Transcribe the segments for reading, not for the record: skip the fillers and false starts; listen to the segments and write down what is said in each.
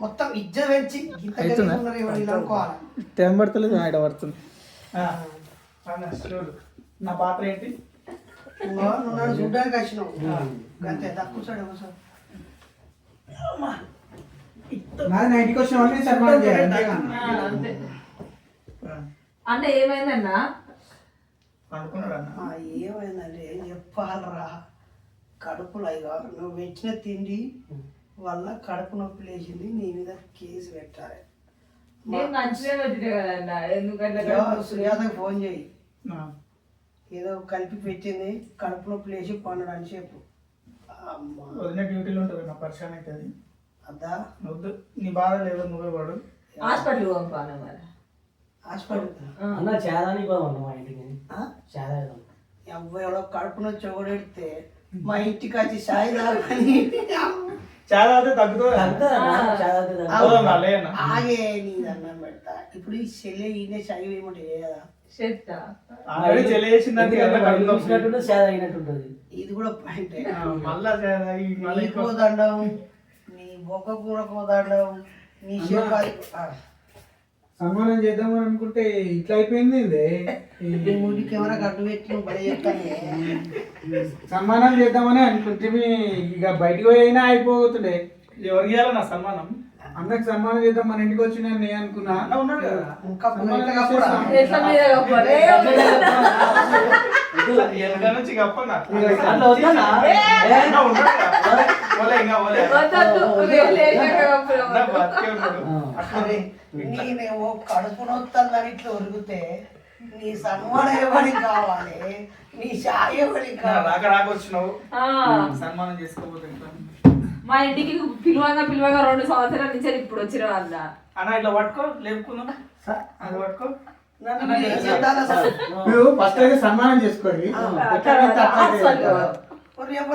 మొత్తం ఇజ్జత్ పెంచి అనుకోవాలి. టైం పడతలేదు ఆయన పడుతుంది. నా పాత్ర ఏంటి? నువ్వు నన్ను చూడడానికి వచ్చినావు అంతే తక్కువ చూడ నైట్కి వచ్చిన వాళ్ళని సన్మానం చేయాలి. అంటే ఏమైందన్నా? ఏమైందంటే చెప్పాలరా, కడుపులో ఇక నువ్వు పెట్టిన తిండి వల్ల కడుపు నొప్పి లేచింది, నీ మీద కేసు పెట్టాలి. సుజాతకు ఫోన్ చేయి, ఏదో కలిపి పెట్టింది, కడుపు నొప్పి లేచి పన్నెండు అని చెప్పు. డ్యూటీలో ఉంటుంది, నా పరిచయం అవుతుంది. అద్దా వద్దు, నీ బాధ లేదు, నువ్వే వాడు హాస్పిటల్ పంపాను. మరి హాస్పిటల్ అన్న చేదానికి పోదాం మా ఇంటికి. ఎవరో కడుపు నొచ్చి ఒకడెడితే మా ఇంటికి వచ్చి చాయ్ తాగని చాలా అయితే తగ్గుతుంది. ఆగే నీ దండం పెడతా. ఇప్పుడు ఈ చెల్లె ఈయన చాయ్ వేయమంటే చేయదా? ఇది కూడా పాయింట్. నీకో దండం, నీ బొక్క కూరకో దండం, నీ సన్మానం చేద్దామని అనుకుంటే ఇట్లా అయిపోయింది. ఊరి కెమెరా కట్టు పెట్టి నువ్వు బడి చెప్తాను. సన్మానం చేద్దామని అనుకుంటే ఇక బయటకు పోయినా అయిపోతుండే. ఎవరికి చేయాలి నా సన్మానం? అందరికి సన్మానం చేద్దాం, మన ఇంటికి వచ్చి నేను అనుకున్నా. నేనేమో కడుపు నొత్తందని ఇట్లా ఉరిగితే నీ సన్మానం ఎవరికి కావాలి, నీ చాయ్ ఎవరికి కావాలి? రాకొచ్చినావు సన్మానం చేసుకోబోతే మా ఇంటికి పిలువగా 2 సంవత్సరాల నుంచి ఇప్పుడు వచ్చిన వాళ్ళ అన్న ఇట్లా పట్టుకో, లేపుకుందాం. అది పట్టుకో, ఫస్ట్ అయితే సన్మానం చేసుకోండి.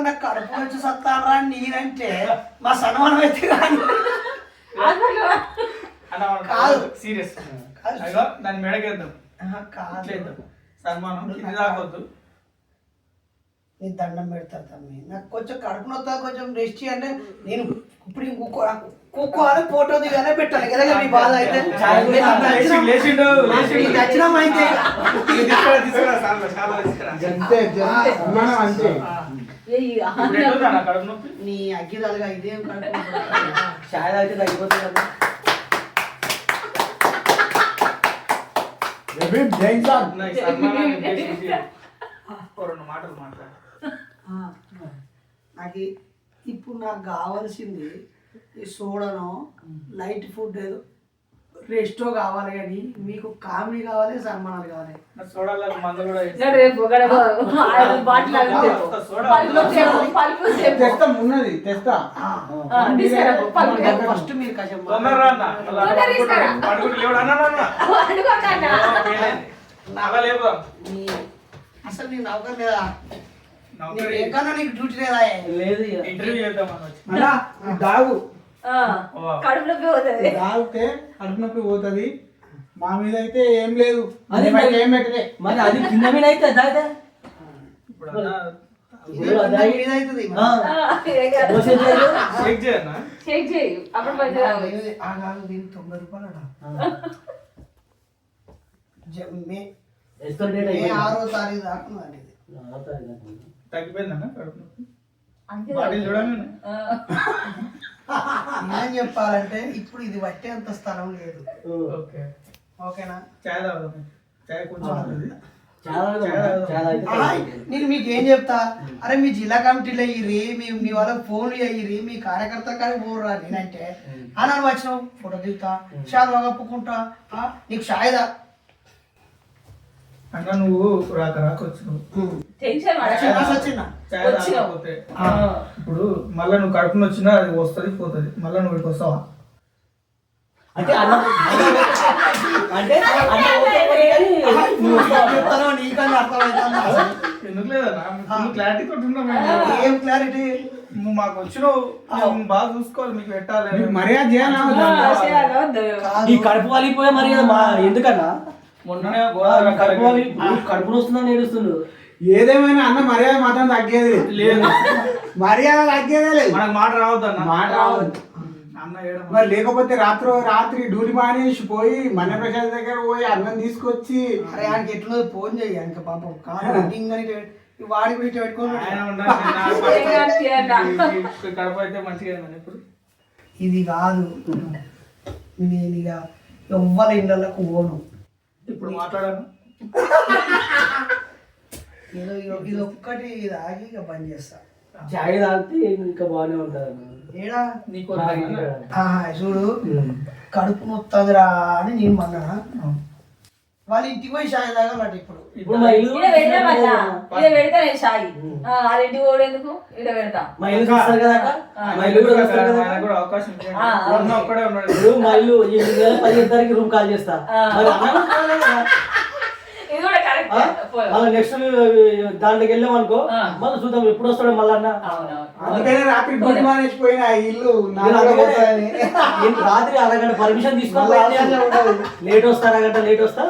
నాకు కడుపు వచ్చి సత్తారా నేనంటే మా సన్మానం అయితే కానీ కాదు, సీరియస్ దాన్ని మెడకేద్దాం. కాదు సన్మానం ఇది రావద్దు. నీ దండం పెడతా తమ్మి, నాకు కొంచెం కడుపు నొత్తా, కొంచెం రెస్ట్ అంటే నేను ఇప్పుడు కుక్కో అని ఫోటో దిగానే పెట్టాలి కదా. మీ బాధ అయితే నీ అగ్గిదాలుగా ఇదేం చాయ్ అయితే తగ్గిపోతుంది కదా. మాటలు మాట్లాడు. నాకు ఇప్పుడు నాకు కావాల్సింది ఈ సోడనో లైట్ ఫుడ్ ఏదో రెస్టో కావాలి, కానీ మీకు కామెడీ కావాలి, సన్మానాలు కావాలి. ఉన్నది తెస్తా. ఫస్ట్ మీరు కష్టం అసలు నీ నౌకర్ లేదా? నీకు డ్యూటీ లేదా? లేదు, ఇంటర్వ్యూ చేద్దాం. దాగు కడుపు నొప్పి పోతుంది, తాగితే కడుపు నొప్పి పోతుంది. మా మీద అయితే ఏం లేదు, ఏం పెట్టలే. మరి అది కింద మీద అయితే దీనికి 90 రూపాయలు. 6వ తారీఖు దాకా తగ్గిపోయిందన్న కడుపు నొప్పి. బాడీ చూడండి. ఏం చెప్పాలంటే ఇప్పుడు ఇది పట్టే అంత స్థలం లేదు. ఓకేనా? చాయ్ తాగుదాం. చాయ్ కొంచెం నేను మీకు ఏం చెప్తా, అరే మీ జిల్లా కమిటీలో అయ్యిరి, మీ వాళ్ళకి ఫోన్లు అయ్యిరి, మీ కార్యకర్త కానీ పోరా. నేనంటే అన్నాను వచ్చినావు ఫోటో దిగుతా, షాలు కప్పుకుంటా, నీకు షాయిదా అన్న నువ్వు రాక వచ్చినావు. ఇప్పుడు మళ్ళీ నువ్వు కడుపుని వచ్చినా అది వస్తుంది పోతుంది, మళ్ళీ నువ్వు ఇటు వస్తావా? అంటే ఎందుకు లేదన్నా క్లారిటీ కొట్టున్నాం. ఏం క్లారిటీ? నువ్వు మాకు వచ్చినావు, బాగా చూసుకోవాలి, మీకు పెట్టాలి, మర్యాద చేయాలి. ఈ కడుపు వాలిపోయే మర్యాద ఎందుకన్నా? మొన్ననే కడుపులు వస్తుందని ఏడుస్తుండు. ఏదేమైనా అన్న మర్యాద మాత్రం తగ్గేది లేదు. మర్యాద తగ్గేదే లేదు. మనకు మాట రావద్దన్న. మాట రావద్దు. అన్న ఏడమ. మరి లేకపోతే రాత్రి డ్యూటీ మానేసి పోయి మన ప్రసాద్ దగ్గర పోయి అన్నం తీసుకొచ్చి అరే ఆయనకి ఎట్లా ఫోన్ చేయి ఆయనకి పాపం కాదు వాడి కూడా ఇట్లా పెట్టుకోవాలి. ఆయన ఉండాలి. కడప అయితే మంచిగా ఉందండి ఇప్పుడు. ఇది కాదు నేను ఇక ఎవ్వరి ఇళ్ళకు పోను. ఇప్పుడు మాట్లాడాను. ఏదో ఇది ఒక్కటి ఇది ఆగి ఇక బంద్ చేస్తా. చాయ్ తాగితే ఇంకా బాగానే ఉంటుంది ఏడా నీకు చూడు కడుపు నొత్తదిరా అని నేను మన్నా వాళ్ళ ఇంటికి పోయి షాయి తాగాలట ఇప్పుడు. ఇప్పుడు మా ఇల్లు ఈడ పెడతా మళ్ళా. ఈడ పెడతా నేను షాయి. వాళ్ళ ఇంటికి పోడేందుకు ఈడ పెడతా. మా ఇల్లు చూస్తారు కదా అక్క? మా ఇల్లు కూడా చూస్తారు కదా? ఆయనకు కూడా అవకాశం ఇవ్వండి. ఒక్కడే ఉన్నాడు. ఇప్పుడు మా ఇల్లు 15 తారీఖు రూమ్ కాల్ చేస్తా. మరి అన్నం కావాలి కదా? ఇది కూడా కరెక్ట్. మళ్ళీ నెక్స్ట్ దాంట్లోకి వెళ్ళాం అనుకో మళ్ళీ చూద్దాం ఎప్పుడు వస్తాడో మళ్ళీ అన్న. అందుకనే రాత్రి డ్యూటీ మానేసి పోయిన ఇల్లు రాత్రి అరగంట పర్మిషన్ తీసుకోవాలి. లేట్ వస్తా అరగంట లేట్ వస్తా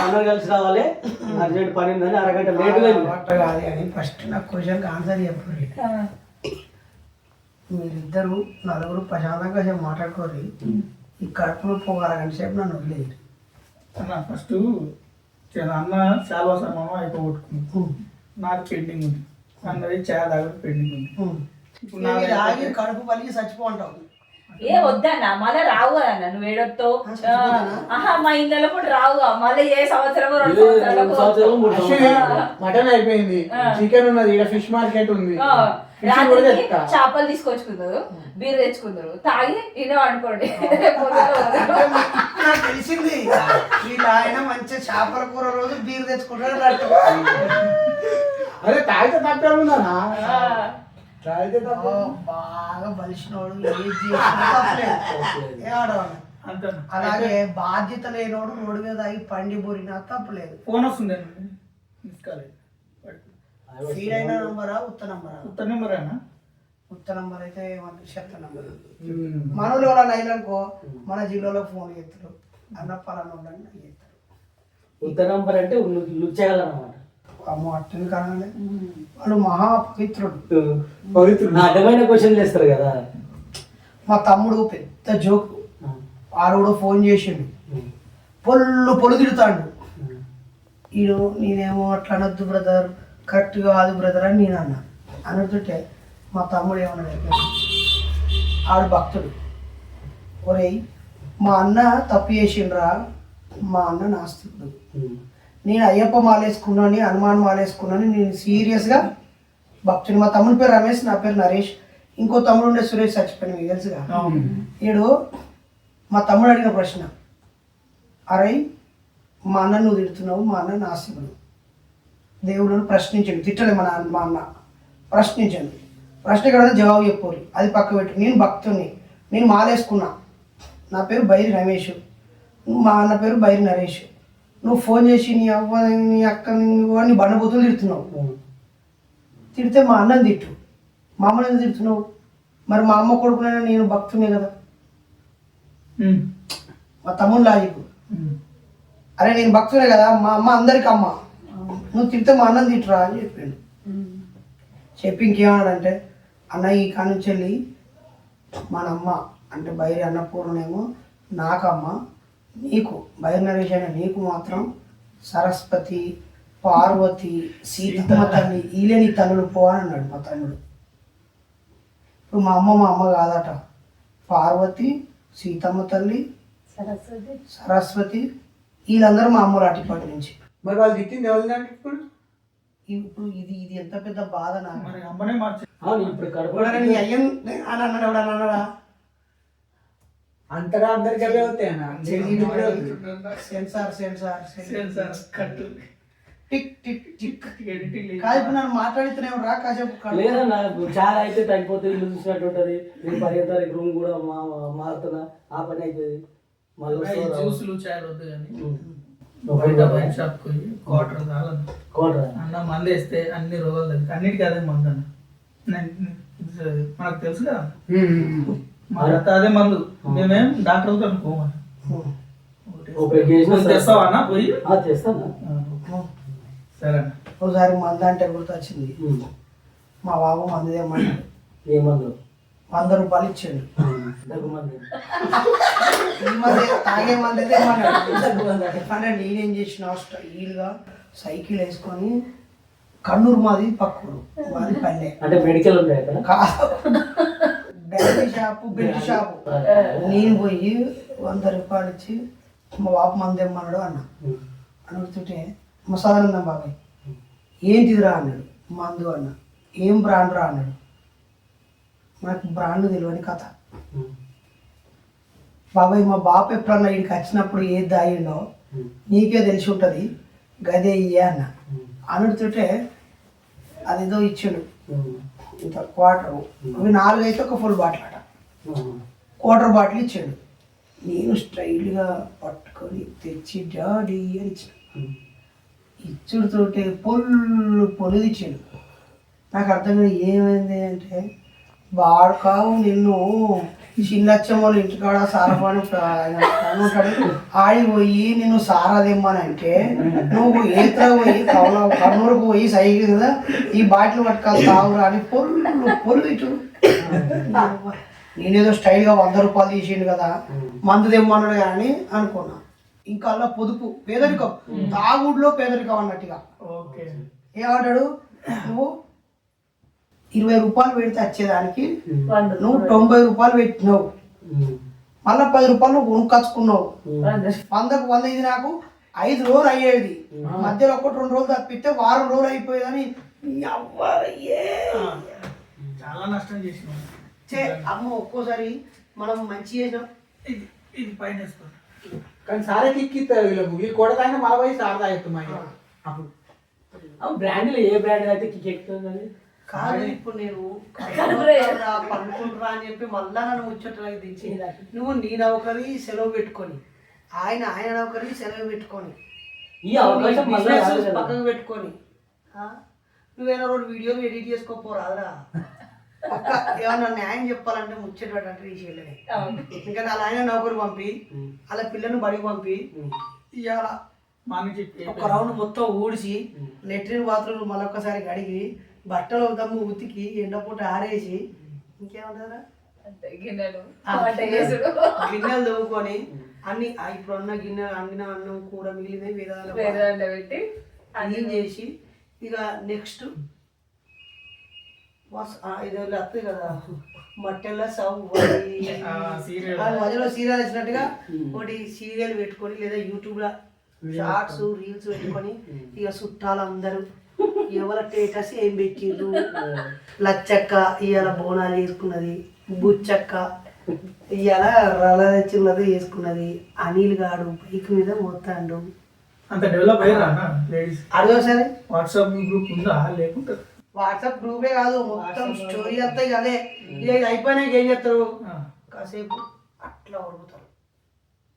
అందరు కలిసి రావాలి అర్జెంట్ పని ఉందని అరగంట లేట్ కాదు కానీ ఫస్ట్ నాకు క్వశ్చన్కి ఆన్సర్ చెప్పండి. మీరిద్దరు నలుగురు ప్రశాంతంగా సేపు మాట్లాడుకోరు. ఈ కడుపులో ఒక అరగంట సేపు నన్ను వదిలేదు. అన్న ఫస్ట్ అన్న చాలా సమయం అయిపోగొట్టుకుంది. నాకు పెండింగ్ ఉంది. అన్నది చాలా దగ్గర పెండింగ్ ఉంది. ఇప్పుడు మీరు ఆగి కడుపు పలికి చచ్చిపోంటావు. ఏ వద్దన్నా మళ్ళీ రావు కదన్నా నువ్వు ఏడొత్తావు. మా ఇళ్ళలో కూడా రావు మళ్ళీ ఏ సంవత్సరం 2 సంవత్సరాలకు మటన్ అయిపోయింది, చికెన్ ఉన్నది, ఇక్కడ ఫిష్ మార్కెట్ ఉంది. చేపలు తీసుకొచ్చుకుందరు, బీర్ తెచ్చుకుందరు, తాగి ఇనే అనుకోండి. నాకు తెలిసింది వీళ్ళు ఆయన మంచిగా చేపల కూర రోజు బీరు తెచ్చుకుంటాడు. అదే తాగితే తప్పే ఉందనా? తాగితే తప్ప బాగా బలిసినోడు ఏది చేసినా ఏ ఆడవాడు. అలాగే బాధ్యత లేనోడు రోడ్డు మీద అయి పండి బోరినా తప్పలేదు. ఫోన్ వస్తుంది ఫీడ్ అయిన నంబరా ఉత్త నంబరా? ఉత్త నెంబరేనా? ఉత్త నంబర్ అయితే చెత్త నంబర్. మనోళ్ళు ఎవరైనా అయిననుకో మన జిల్లాలో ఫోన్ చేస్తారు అన్న పలానా ఉండని చేస్తారు. ఉత్త నంబర్ అంటే లుచ్చేయాలన్నమాట. అమ్మో అట్టని కావాలి. వాళ్ళు మహా పవిత్రుడు. అడ్డమైన క్వశ్చన్లు వేస్తారు కదా. మా తమ్ముడు పెద్ద జోక్. వాడు కూడా ఫోన్ చేసిండు, పొల్లు తిడుతాడు. ఈడు నేనేమో అట్లా అనొద్దు బ్రదర్, కరెక్ట్ కాదు బ్రదర్ అని నేను అన్నా. అనుకుంటే మా తమ్ముడు ఏమన్నాడు, ఆడు భక్తుడు. ఒరేయ్ మా అన్న తప్పు చేసిండ్రా, మా అన్న నాస్తికుడు. నేను అయ్యప్ప మాలేసుకున్నాను, హనుమాన్ మాలేసుకున్నాను, నేను సీరియస్గా భక్తుని. మా తమ్ముడి పేరు రమేష్, నా పేరు నరేష్. ఇంకో తమ్ముడు ఉండే సురేష్ చచ్చిపోయిన మీకు తెలుసుగా. ఈడు మా తమ్ముడు అడిగిన ప్రశ్న, అరే మా అన్న నువ్వు తిడుతున్నావు, మా అన్న నాస్తికుడు. దేవుళ్ళను ప్రశ్నించండి, తిట్టలే మా అన్న ప్రశ్నించండి. ప్రశ్న కదా జవాబు చెప్పాలి, అది పక్క పెట్టు. నేను భక్తుని, నేను మాలేసుకున్నా, నా పేరు బైరి రమేష్, మా అన్న పేరు బైరి నరేష్. నువ్వు ఫోన్ చేసి నీ అవ్వ నీ అక్క నీ బండబూతులు తిడుతున్నావు. తిడితే మా అన్నని తిట్టు, మా అమ్మని ఎందుకు తిడుతున్నావు? మరి మా అమ్మ కొడుకునైనా నేను భక్తునే కదా. మా తమ్ముడు లాజిక్, అరే నేను భక్తునే కదా, మా అమ్మ అందరికి అమ్మ, నువ్వు తిడితే మా అన్నని తిట్టురా అని చెప్పిండు. చెప్పి ఇంకేమన్నాడంటే, అన్న ఈ కానుంచి వెళ్ళి మన అమ్మ అంటే బైరి అన్నపూర్ణేమో నాకమ్మ, నీకు బైరి నరేష్ అయిన నీకు మాత్రం సరస్వతి, పార్వతి, సీతమ్మ తల్లి ఈలే నీ తల్లులు పో అని అన్నాడు మా తమ్ముడు. ఇప్పుడు మా అమ్మ కాదట, పార్వతి, సీతమ్మ తల్లి, సరస్వతి వీళ్ళందరూ మా అమ్మలు అటుపటి నుంచి. మరి వాళ్ళు తిట్టింది ఎవరిదంటే ఇప్పుడు ఇది ఎంత పెద్ద బాధ నాకు. మరి అమ్మనే మార్చి ఇప్పుడు కడుపు అయ్యం అని అన్నాడు, ఎవడన్నా అన్నాడా? అంతగా అందరికి అవే అవుతాయన్నా. సెన్సార్ కట్టు టిక్ టిక్ టిక్. కాదు ఇప్పుడు నన్ను మాట్లాడుతున్నావు రా కాసేపు. లేదన్నా చాలా అయితే తగ్గిపోతే ఇల్లు చూసినట్టు ఉంటుంది. నేను 15 తారీఖు రూమ్ కూడా మారుతున్నా, ఆ పని అవుతుంది. మళ్ళీ జ్యూసులు చాయలు వద్దు కానీ వైన్ షాప్ పోయి క్వార్టర్ అన్న మందు వేస్తే అన్ని రోగాలు తగ్గి అన్నిటికీ అదే మందు అన్న. మనకు తెలుసు కదా, మనకు అదే మందు. మేమేం డాక్టర్ అనుకోమని తెస్తావా అన్న పోయి? చేస్తాను. సరే అన్న. ఒకసారి మంద అంటే గుర్తొచ్చింది. మా బాబు మందు తెమ్మన్నాడు. ఏ మందు 100 రూపాయలు ఇచ్చాడు. దగ్గు మందు ఈ మంది తాగే మంది తెమ్మన్నాడు. అంటే నేనేం చేసిన స్టైల్గా సైకిల్ వేసుకొని కണ്ണూరు మాది పక్కూరు మాది పల్లె అంటే మెడికల్ ఉంటాయి అక్కడ కాదు బెల్ట్ షాపు నేను పోయి 100 రూపాయలు ఇచ్చి మా బాబు మందు తెమ్మన్నాడు అన్న. అడుగుతుంటే మా సదానందం బాబాయ్ ఏంటిదిరా అన్నాడు. మందు అన్న. ఏం బ్రాండ్ రా అన్నాడు. నాకు బ్రాండ్ తెలియని కథ. బాబాయ్ మా బాపు ఎప్పుడన్నా ఇక్కడికి వచ్చినప్పుడు ఏది దాగిండో నీకే తెలిసి ఉంటుంది గదే ఇయ్యే అన్న. అనుడుతుంటే అదేదో ఇచ్చాడు ఇంత క్వార్టర్. అవి 4 అయితే ఒక ఫుల్ బాటిల్ అట. క్వార్టర్ బాటిల్ ఇచ్చాడు. నేను స్టైల్గా పట్టుకొని తెచ్చి డాడీ అని ఇచ్చాడు. ఇచ్చుడుతోటే పొల్లు ఇచ్చాడు. నాకు అర్థం కాదు ఏమైంది అంటే వాడుకావు నిన్ను చిన్నచ్చమ్మలు ఇంటికాడ సారపాని ఉంటాడు ఆడిపోయి నిన్ను సారా తెమ్మనంటే నువ్వు ఏత్ర పోయి కర్నూలుకు పోయి సైకిల్ కదా ఈ బాటిల్ పట్టుకోవాలి తాగురా అని పొల్లు ఇచ్చుడు. నేనేదో స్టైల్గా 100 రూపాయలు తీసిండు కదా మందు తెమ్మన్నాడు కానీ అనుకున్నా. ఇంకా అలా పొదుపు పేదరికం తాగుడులో పేదరికం అన్నట్టుగా. ఓకే ఏమంటాడు నువ్వు 20 రూపాయలు పెడితే వచ్చేదానికి నువ్వు 90 రూపాయలు పెట్టినావు. మళ్ళీ 10 రూపాయలు నువ్వు కొనుక్కొచ్చుకున్నావు. 100 ఇది నాకు 5 రోజులు అయ్యేది. మధ్యలో 1-2 రోజులు తప్పిస్తే వారం రోజులు అయిపోయేదని చాలా నష్టం చేసినాం. అమ్మ ఒక్కోసారి మనం మంచి చేసినాం. ఇది పైన వేసుకోండి. కానీ సారే కిక్కిస్తారు వీళ్ళు కూడా తాగిన మళ్ళీ పోయి సార్ తాగుతున్నాయి. అప్పుడు బ్రాండ్లో ఏ బ్రాండ్ అయితే కిక్ ఎక్కుతుంది? కాదు ఇప్పుడు నేను పనుకుంటురా అని చెప్పి మళ్ళా నన్ను ముచ్చట్లకి దించి నువ్వు నీ నౌకరి సెలవు పెట్టుకొని ఆయన నౌకరి సెలవు పెట్టుకొని ఈ అవకాశం పక్కకు పెట్టుకొని నువ్వేనా 2 వీడియోలు ఎడిట్ చేసుకోపోరాదురా. ఒక్క ఏమన్నా న్యాయం చెప్పాలంటే ముచ్చటంటే తీసేయలేని. ఎందుకంటే అలా ఆయన నౌకరు పంపి అలా పిల్లని బడికి పంపి ఇవాళ ఒక రౌండ్ మొత్తం ఊడిసి లెట్రిన్ బాత్రూమ్ మళ్ళొక్కసారి కడిగి బట్టలు దమ్ము ఉతికి ఎండపూట ఆరేసి ఇంకేమంటారా గిన్నెలు తవ్వుకొని అన్ని ఇప్పుడు అన్న గిన్నె అండిన అన్నం కూర మిగిలినవి వేరే పెట్టి క్లీన్ చేసి ఇక నెక్స్ట్ ఇది వస్తుంది కదా మట్టెల్లో మధ్యలో సీరియల్ వచ్చినట్టుగా ఒకటి సీరియల్ పెట్టుకొని లేదా యూట్యూబ్లో షార్ట్స్ రీల్స్ పెట్టుకొని ఇక చుట్టాలందరూ ఎవరి స్టేటస్ ఏం పెట్టిర్రు. లచ్చక్క ఇవాళ బోనాలు వేసుకున్నది, బుచ్చక్క ఇవాళ రల తెచ్చిన్నది వేసుకున్నది, అనిల్ గాడు బైక్ మీద పోతాడు. అంత డెవలప్ అయ్యారా లేడీస్? అడిగా సరే వాట్సాప్ గ్రూప్ ఉందా లేకుంటే? వాట్సాప్ గ్రూపే కాదు మొత్తం స్టోరీ అంతా ఇక అదే. ఇక ఇది అయిపోయినాక ఏం చేస్తారు కాసేపు అట్లా ఉరుకుతారు.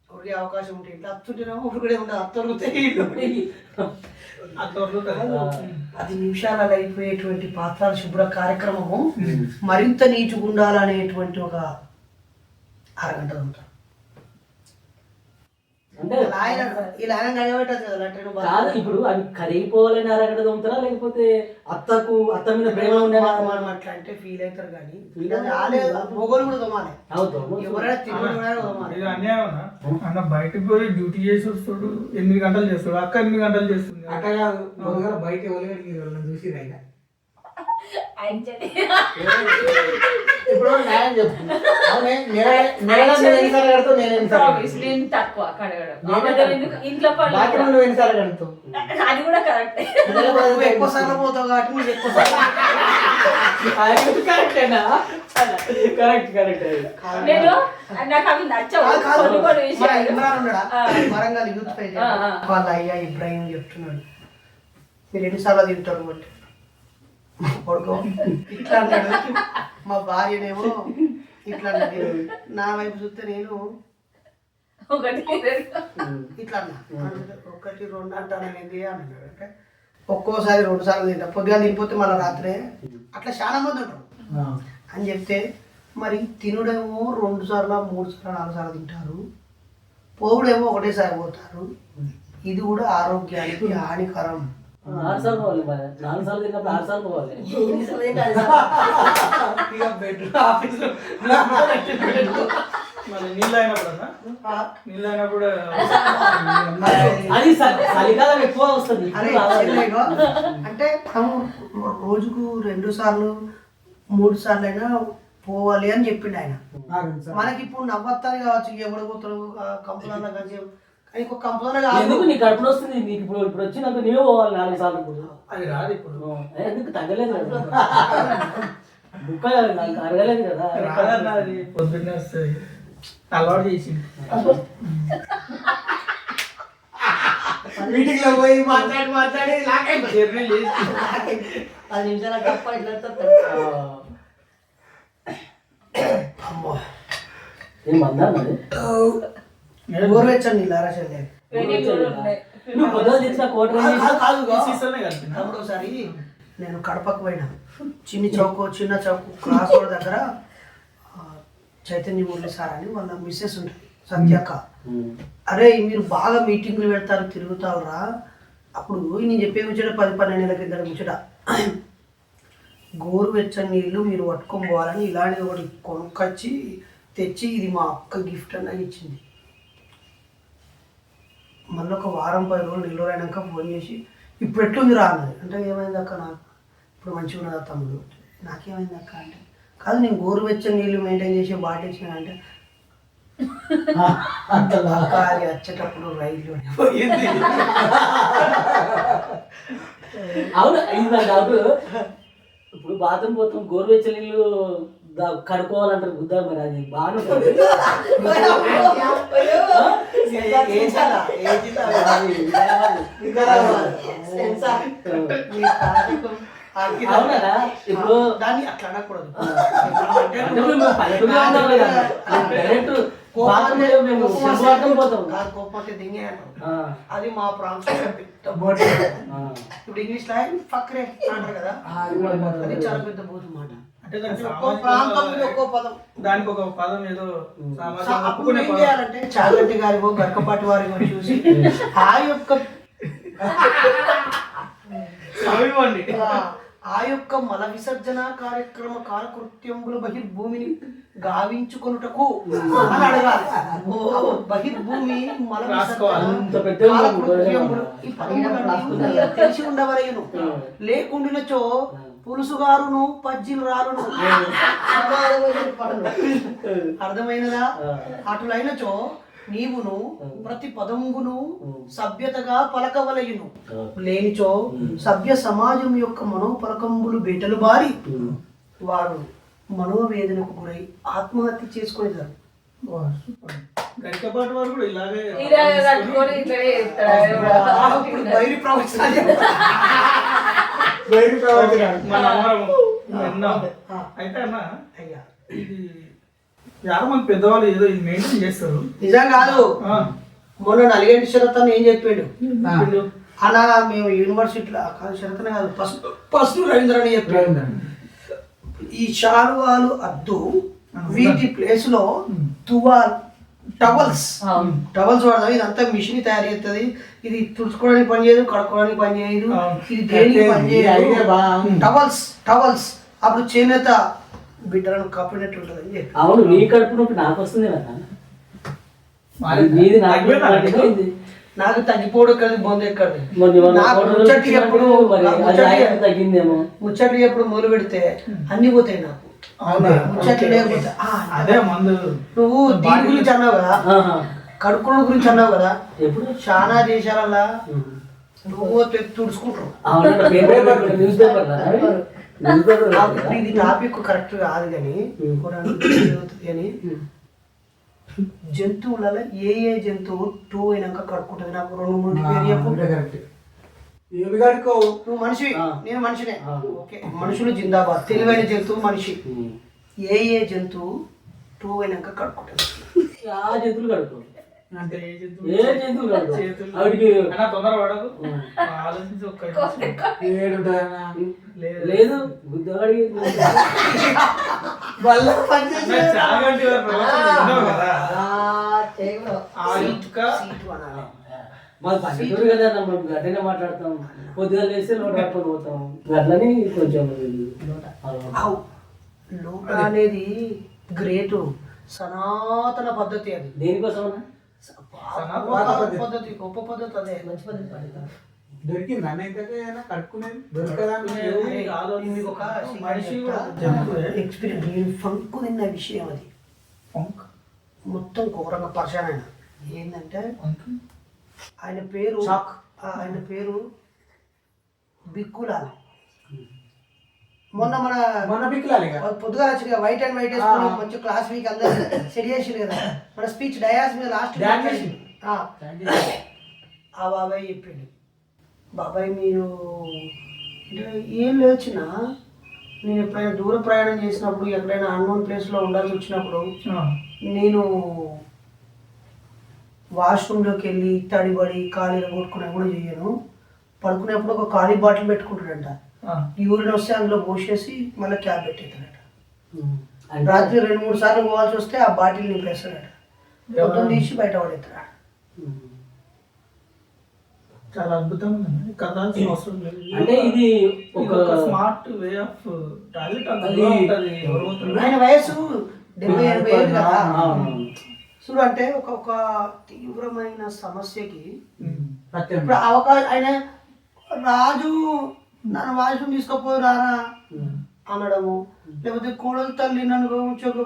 ఉరికే అవకాశం ఉంటుంది. ఇట్లా అత్తుంటేనేమో ఉరుకుడే ఉండదు. అత్తొరుగుతాయి 10 నిమిషాలలో అయిపోయేటువంటి పాత్రల శుభ్ర కార్యక్రమము మరింత నీటిగా ఉండాలనేటువంటి ఒక అరగంట ఉంటారు. అంటే ఇలా ఆయన గడబెట్టచ్చు కదా లెటర్ కాదు. ఇప్పుడు అవి కరిగిపోవాలని అరగడ దొంగతారా లేకపోతే అత్త మీద ప్రేమ ఉండే మనం అట్లా అంటే ఫీల్ అవుతారు కానీ మొగలు కూడా తోమాలి. ఎవరైనా తినడం అన్యాయం అన్న బయటకు పోయి డ్యూటీ చేసి వస్తాడు 8 గంటలు చేస్తాడు. అక్క 8 గంటలు చేస్తుంది. అట్లా కాదు బయట చూసి రైనా ఇప్పుడు న్యాయం చెప్పు. ఇంట్లో అది కూడా కరెక్ట్. ఎక్కువ సార్లు పోతావు కాబట్టి నువ్వు ఎక్కువ కరెక్టేనా? కరెక్ట్. నేను నాకు అవి నచ్చవు. వరంగల్ యూత్ పేజ్ వాళ్ళ అయ్యా ఇబ్రాహిం చెప్తున్నాడు మీరు ఎన్నిసార్లు తింటారు బట్టి కొడుకో ఇట్లా అంటాడు. మా భార్యనేమో ఇట్లా అంటది. నా వైపు చూస్తే నేను ఇట్లా అన్నా 1, 2 అంటాను ఏంటి అన్నాడు. అంటే ఒక్కోసారి 2 సార్లు తింటా. పొద్దుగా తినిపోతే మళ్ళీ రాత్రే అట్లా చాలా మంది ఉంటారు అని చెప్తే మరి తినుడేమో 2 సార్లు 3 సార్లు 4 సార్లు తింటారు. పోవుడేమో ఒకటేసారి పోతారు. ఇది కూడా ఆరోగ్యానికి హానికరం 6 సార్లు పోవాలి మరి 4 సార్లు తిన్నప్పుడు 6 సార్లు పోవాలి. ఇక బెడ్రూమ్ ఆఫీస్లో మళ్ళీ నీళ్ళు అయినప్పుడన్నా నీళ్ళు అయినప్పుడు అది చలికాలం ఎక్కువ వస్తుంది. అరే చెల్లెగో, అంటే మనం రోజుకు 2 సార్లు 3 సార్లు అయినా పోవాలి అని చెప్పిండు ఆయన. మనకి ఇప్పుడు నవ్వత్తాను కావచ్చు, ఎవడు పోతాడు కంపెనీలో కానీ ఇంకొక కంపెనీలో కాదు. ఎందుకు నీకు కడుపులో వస్తుంది? నీకు ఇప్పుడు వచ్చి నాకు నీవే పోవాలి 4 సార్లు. ఇప్పుడు అది రాదు ఇప్పుడు. ఎందుకు తగ్గలేదు కదా బుక్క నాకు అరగలేదు కదా. రాదన్న అది పొద్దున్నే వస్తుంది, అలవాటు చేసింది. మీటింగ్ లో పోయి మాట్లాడి జర్నీ చేసి 10 నిమిషాల తప్ప ఇట్లా ఏం మందా మరి గోరువెచ్చని నీళ్ళు అరచలే నువ్వు పొద్దున తెచ్చిన కోట సీసన్నే కలిపిన. అప్పుడు ఒకసారి నేను కడపకు పోయినా, చిన్న చౌక్ క్రాస్ రోడ్ దగ్గర చైతన్య మురళి సార్ అని వాళ్ళ మిస్సెస్ ఉంటుంది సత్యక్క. అరే మీరు బాగా మీటింగ్లు పెడతారు తిరుగుతారురా, అప్పుడు నేను చెప్పే ముచ్చట 10-12 నెలల కింద ముచ్చట, గోరువెచ్చని నీళ్ళు మీరు పట్టుకొని పోవాలని ఇలాంటిది ఒకటి కొనుక్కొచ్చి తెచ్చి ఇది మా అక్క గిఫ్ట్ అని ఇచ్చింది. మళ్ళీ ఒక వారం 10 రోజులు నిల్వ అయినాక ఫోన్ చేసి ఇప్పుడు ఎట్లుంది రా అన్నది. అంటే ఏమైంది అక్క, నాకు ఇప్పుడు మంచిగా ఉన్నదా తమ్ముడు, నాకేమైంది అక్క అంటే, కాదు నేను గోరువెచ్చని నీళ్ళు మెయింటైన్ చేసి బాటిల్ ఇచ్చిన అంటే అక్క అది వచ్చేటప్పుడు రైలు పోయింది. అవును ఇది నాకు డౌట్. ఇప్పుడు బాత్రూమ్ పోతాం గోరువెచ్చ నీళ్ళు కడుక్కోవాలంటారు బుద్ధ, మరి అది బాగుంటుంది. అవునా ఇప్పుడు దాన్ని అట్లా అనకూడదు. కోపంటే దింగే అంటారు, అది మా ప్రాంతం. ఇప్పుడు ఇంగ్లీష్ లో ఫక్రే అంటారు కదా, అది చాలా పెద్ద బూతు మాట. అంటే ఒక్కో ప్రాంతం మీద ఒక్కో పదం, దానికి ఒక పదం ఏదో అప్పుడు ఏం చేయాలంటే చాగంటి గారిగో గర్కపాటి వారిగో చూసి ఆ యొక్క మల విసర్జన కార్యక్రమ కాలకృత్యములు బహిర్భూమిని గావించుకొనుటకు అని అడగాలి. బహిర్భూమి మల కాలకృత్యములు ఈ పదములన్నీ తెలిసి ఉండవలేను, లేకుండినచో పులుసుగారును పజ్జిలు రాలును. అర్థమైనదా? అటులైనచో నీవును ప్రతి పదంగును సభ్యతగా పలకవలయును, లేనిచో సభ్య సమాజం యొక్క మనోపలకంబులు బీటలు బారి వారు మనోవేదనకు గురై ఆత్మహత్య చేసుకునేదారు. గరికపాటి వారు కూడా ఇలాగే బయలు ప్రవచనాలు మన అమరము విన్నాం. అయితే అన్న అయ్యా, ఇది చాలా మంది పెద్దవాళ్ళు ఏదో ఇది మెయింటైన్ చేస్తారు. నిజం కాదు. మొన్న నలిగేంటి శరత్ ఏం చెప్పాడు అలా, మేము యూనివర్సిటీలో కాదు శరతనే కాదు ఫస్ట్ రవీంద్ర అని చెప్పాడు, ఈ శాలువాలు అద్దు వీటి ప్లేస్ లో టవల్స్ వాడదాం. ఇదంతా మిషన్ తయారు చేస్తుంది, ఇది తుడుచుకోవడానికి పని చేయదు, కడుక్కోవడానికి పని చేయదు, ఇది దేనికి పని చేయదు. టవల్స్ అప్పుడు చేనేత బిడ్డలను కప్పినట్టు ఉంటుంది అని చెప్పి. అవును, నీ కడుపు నొప్పి నాకు వస్తుంది కదా, నాకు తగ్గిపోవడం కలిసి బొంద ఎక్కడి తగ్గిందేమో. ముచ్చట్లు ఎప్పుడు మొదలు పెడితే అన్ని పోతాయి నాకు. ముచ్చట్లు లేకపోతే అదే మందు. నువ్వు దీని గురించి అన్నావు కదా, కడుక్కున్న గురించి అన్నావు కదా, ఎప్పుడు చాలా దేశాలలా నువ్వు తుడుచుకుంటారు. ఇది టాపిక్ కరెక్ట్ కాదు కానీ కానీ జంతువులలో ఏ జంతువు 2 అయినాక కడుక్కుంటుంది? నాకు 2-3 పేరు చెప్పు. నువ్వు మనిషి, నేను మనిషినే. ఓకే, మనుషులు జిందాబాద్. తెలివైన జంతువు మనిషి. ఏ జంతువు 2 అయినాక కడుక్కుంటుంది? ఆ జంతువులు కడుకో. అంటే ఏ జంతువులు వాటికి తొందర పడదు, ఆలోచించి లేదు బుద్ధవాడికి మాది పల్లెటూరు కదా అన్న, మేము గట్టిగా మాట్లాడతాం. పొద్దుగా లేస్తే లోట పట్టుకొని పోతాం. అట్లని కొంచెం ఆవ్. లోట అనేది గ్రేటు సనాతన పద్ధతి అది. దేనికోసం పద్ధతి గొప్ప పద్ధతి అదే మంచి పద్ధతి పద్ధతి. దొరికింది అన్నైతే కట్టుకునేది దొరకదా మీకు ఒక మనిషి కూడా ఎక్స్పీరియన్స్ నేను ఫంకు తిన్న విషయం అది ఫంక్ మొత్తం ఘోరంగా పరిచయం ఆయన ఏంటంటే ఆయన పేరు ఆయన పేరు బిక్కులాల్. మొన్న బిక్కులాలి పొద్దుగా వచ్చిన వైట్ అండ్ వైట్ వేసుకుని మంచి క్లాస్ వీక్ అందరూ సెట్ చేసిండు కదా మన స్పీచ్ డయాస్ మీద లాస్ట్ ఆ బాబాయ్ చెప్పిండు, బాబాయ్ మీరు ఏం లేచినా నేను ఎప్పుడైనా దూర ప్రయాణం చేసినప్పుడు ఎక్కడైనా అన్నోన్ ప్లేస్లో ఉండాల్సి వచ్చినప్పుడు నేను వాష్రూమ్లోకి వెళ్ళి తడిబడి ఖాళీలో కొట్టుకునే కూడా చేయను. పడుకునేప్పుడు ఒక ఖాళీ బాటిల్ పెట్టుకుంటాడంట, యూరిన్ వస్తే అందులో పోసేసి మళ్ళీ క్యాప్ పెట్టేస్తాడట. రాత్రి 2-3 సార్లు పోవాల్సి వస్తే ఆ బాటిల్ నింపేస్తాడట, మొత్తం తీసి బయట పడేస్తాడు. చాలా అద్భుతంగా ఉంది, కదాల్సిన అవసరం లేదు. అంటే ఇది ఒక స్మార్ట్ వే ఆఫ్ టాయిలెట్. ఆయన వయసు 70-80 ఏళ్ళు కదా. చూడు అంటే ఒక తీవ్రమైన సమస్యకి ఇప్పుడు అవకాశం ఆయన రాజు నన్ను వాష్రూమ్ తీసుకుపోయి రారా అనడము, లేకపోతే కోడలు తల్లి నన్ను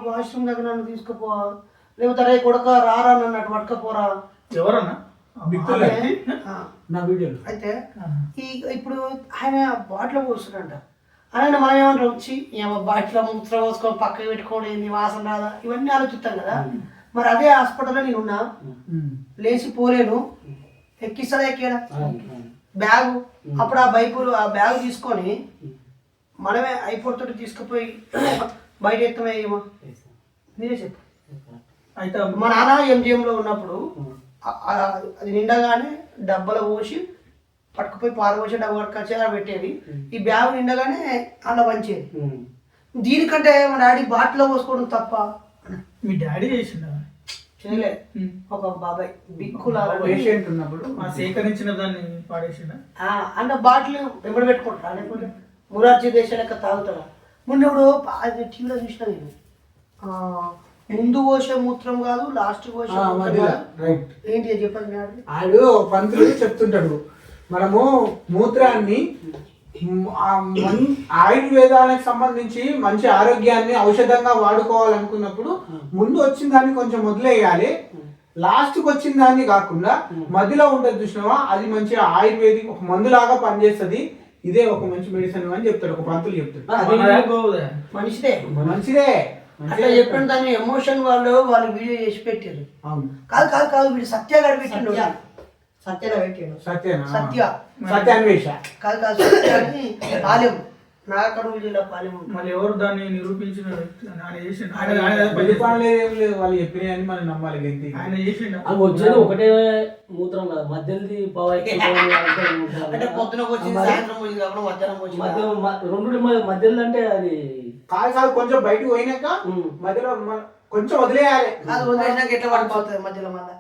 వాష్రూమ్ దగ్గర నన్ను తీసుకుపో, లేకపోతే రే కొడక రారా నన్ను అటు పట్టుకపోరా. ఎవరన్నా అయితే ఇప్పుడు ఆయన బాటిలో పోస్తుందంట. ఆయన మనం ఏమంటారు వచ్చి బాటిలో మూత్రం పోసుకొని పక్కకి పెట్టుకోవడం ఏంది, వాసన రాదా, ఇవన్నీ ఆలోచిస్తాం కదా. మరి అదే హాస్పిటల్లో నేనున్నా, లేచి పోలేను, ఎక్కిస్తాడా ఎక్కాడా బ్యాగు. అప్పుడు ఆ బ్యాగ్ తీసుకొని మనమే అయిపోతుంటే తీసుకుపోయి బయట ఎత్తమేమో మీరే చెప్పు. అయితే మా నాన్న ఎంజిఎంలో ఉన్నప్పుడు అది నిండగానే డబ్బలో పోసి పట్టుకుపోయి పారపోసి డబ్బు పట్టుకొచ్చి అలా పెట్టేది, ఈ బ్యాగ్ నిండగానే అలా పంచేది. దీనికంటే మా డాడీ బాటిల్లో పోసుకోవడం తప్ప. మీ డాడీ చేసిండ చేయలే, ఒక బాబాయ్ బిక్కులా పేషెంట్ ఉన్నప్పుడు సేకరించిన దాన్ని పాడేసిండ అంటే బాటిల్ వెంబడి పెట్టుకుంటారా, లేకపోతే మురార్జీ దేశం లెక్క తాగుతారా. ముందు ఇప్పుడు అది టీవీలో చూసిన నేను, ముందు పోసే మూత్రం కాదు లాస్ట్ పోసే ఏంటి చెప్పండి. ఆడు పంతులు చెప్తుంటాడు, మనము మూత్రాన్ని ఆయుర్వేదానికి సంబంధించి మంచి ఆరోగ్యాన్ని ఔషధంగా వాడుకోవాలనుకున్నప్పుడు ముందు వచ్చిన దాన్ని కొంచెం వదిలేయాలి, లాస్ట్కి వచ్చిన దాన్ని కాకుండా మధ్యలో ఉంటుంది చూసినావా, అది మంచి ఆయుర్వేదిక్ ఒక మందులాగా పనిచేస్తుంది, ఇదే ఒక మంచి మెడిసిన్ అని చెప్తాడు ఒక పంతులు చెప్తాడు. మంచిదే అట్లా చెప్పిన దాన్ని ఎమోషన్ వాళ్ళు వీడియో చేసి పెట్టారు. కాదు వీడు సత్యగాడు పెట్టిండు, సత్యాన్వేష కాదు సత్యాన్ని పాలెం నాగకర్నూలు జిల్లా పాలెం. మళ్ళీ ఎవరు దాన్ని నిరూపించిన వ్యక్తి ఆయన చేసిండు. వాళ్ళు చెప్పినాయని మనం నమ్మాలి. ఆయన చేసిండు. వచ్చేది ఒకటే మూత్రం కదా, మధ్యది అంటే పొద్దున వచ్చింది సాయంత్రం వచ్చింది కాబట్టి మధ్యాహ్నం వచ్చింది, రెండు మధ్యలో అంటే అది కాదు కొంచెం బయటకు పోయినాక మధ్యలో కొంచెం వదిలేయాలి. కాదు వదిలేసినాక ఎట్లా పడిపోతుంది మధ్యలో మళ్ళా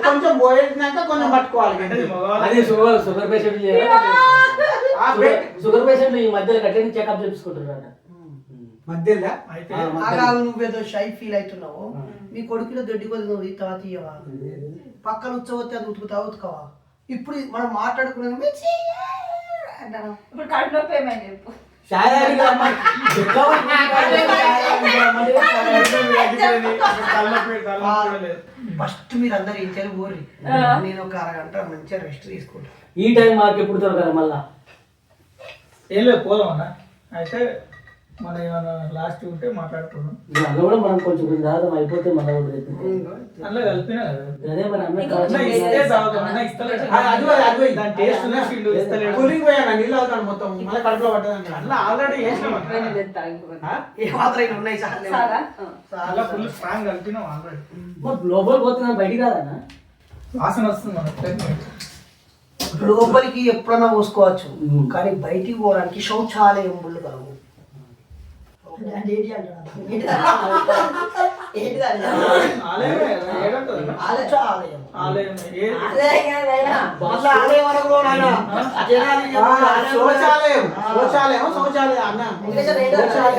కొంచెం పోయినాక కొంచెం పట్టుకోవాలి. అది షుగర్ పేషెంట్ ఈ మధ్యలో కట్టిన చెకప్ చేసుకుంటున్నారు మధ్యలో. నువ్వేదో షై ఫీల్ అవుతున్నావు, మీ కొడుకులో దొడ్డి కొద్ది నువ్వు తర్వాత ఇయ్యవా, పక్కన ఉచ్చవతే అది ఉతుకుతావా. ఇప్పుడు మనం మాట్లాడుకునేది ఇప్పుడు కడుపు నొప్పి ఏమైంది చెప్పు. ఫస్ట్ మీరు అందరు ఏం చేయాలి ఊరి, నేను ఒక అరగంట మంచిగా రెస్ట్ తీసుకుంటాను. ఈ టైం మాకు ఎప్పుడు దొరకాలి మళ్ళా ఏం లేదు పోదాం అన్న. అయితే మన ఏమైనా లాస్ట్ ఉంటే మాట్లాడుకున్నాం, అందులో కూడా మనం కొంచెం దాదాపు అయిపోతే మళ్ళీ అందులో కలిపినా అదే మరి కూలింగ్ పోయాను నీళ్ళు అవుతాను మొత్తం మళ్ళీ కడుపులో పట్టదండి అలా ఆల్రెడీ మాత్రం ఉన్నాయి చాలా ఫుల్ స్ట్రాంగ్ కలిపినాం ఆల్రెడీ. లోపల పోతున్నా బయటికి రాదన్నా వాసన వస్తుంది మన లోపలికి ఎప్పుడన్నా పోసుకోవచ్చు కానీ బయటికి పోవడానికి శౌచాలయం ముళ్ళు కలవు. ఆలయమే కదా, ఏడంటది? ఆలయం ఆలయమే. ఏ- మళ్ళా ఆలయం అనకు నాయనా. జనాలు శౌచాలయం శౌచాలయం శౌచాలయం అన్నా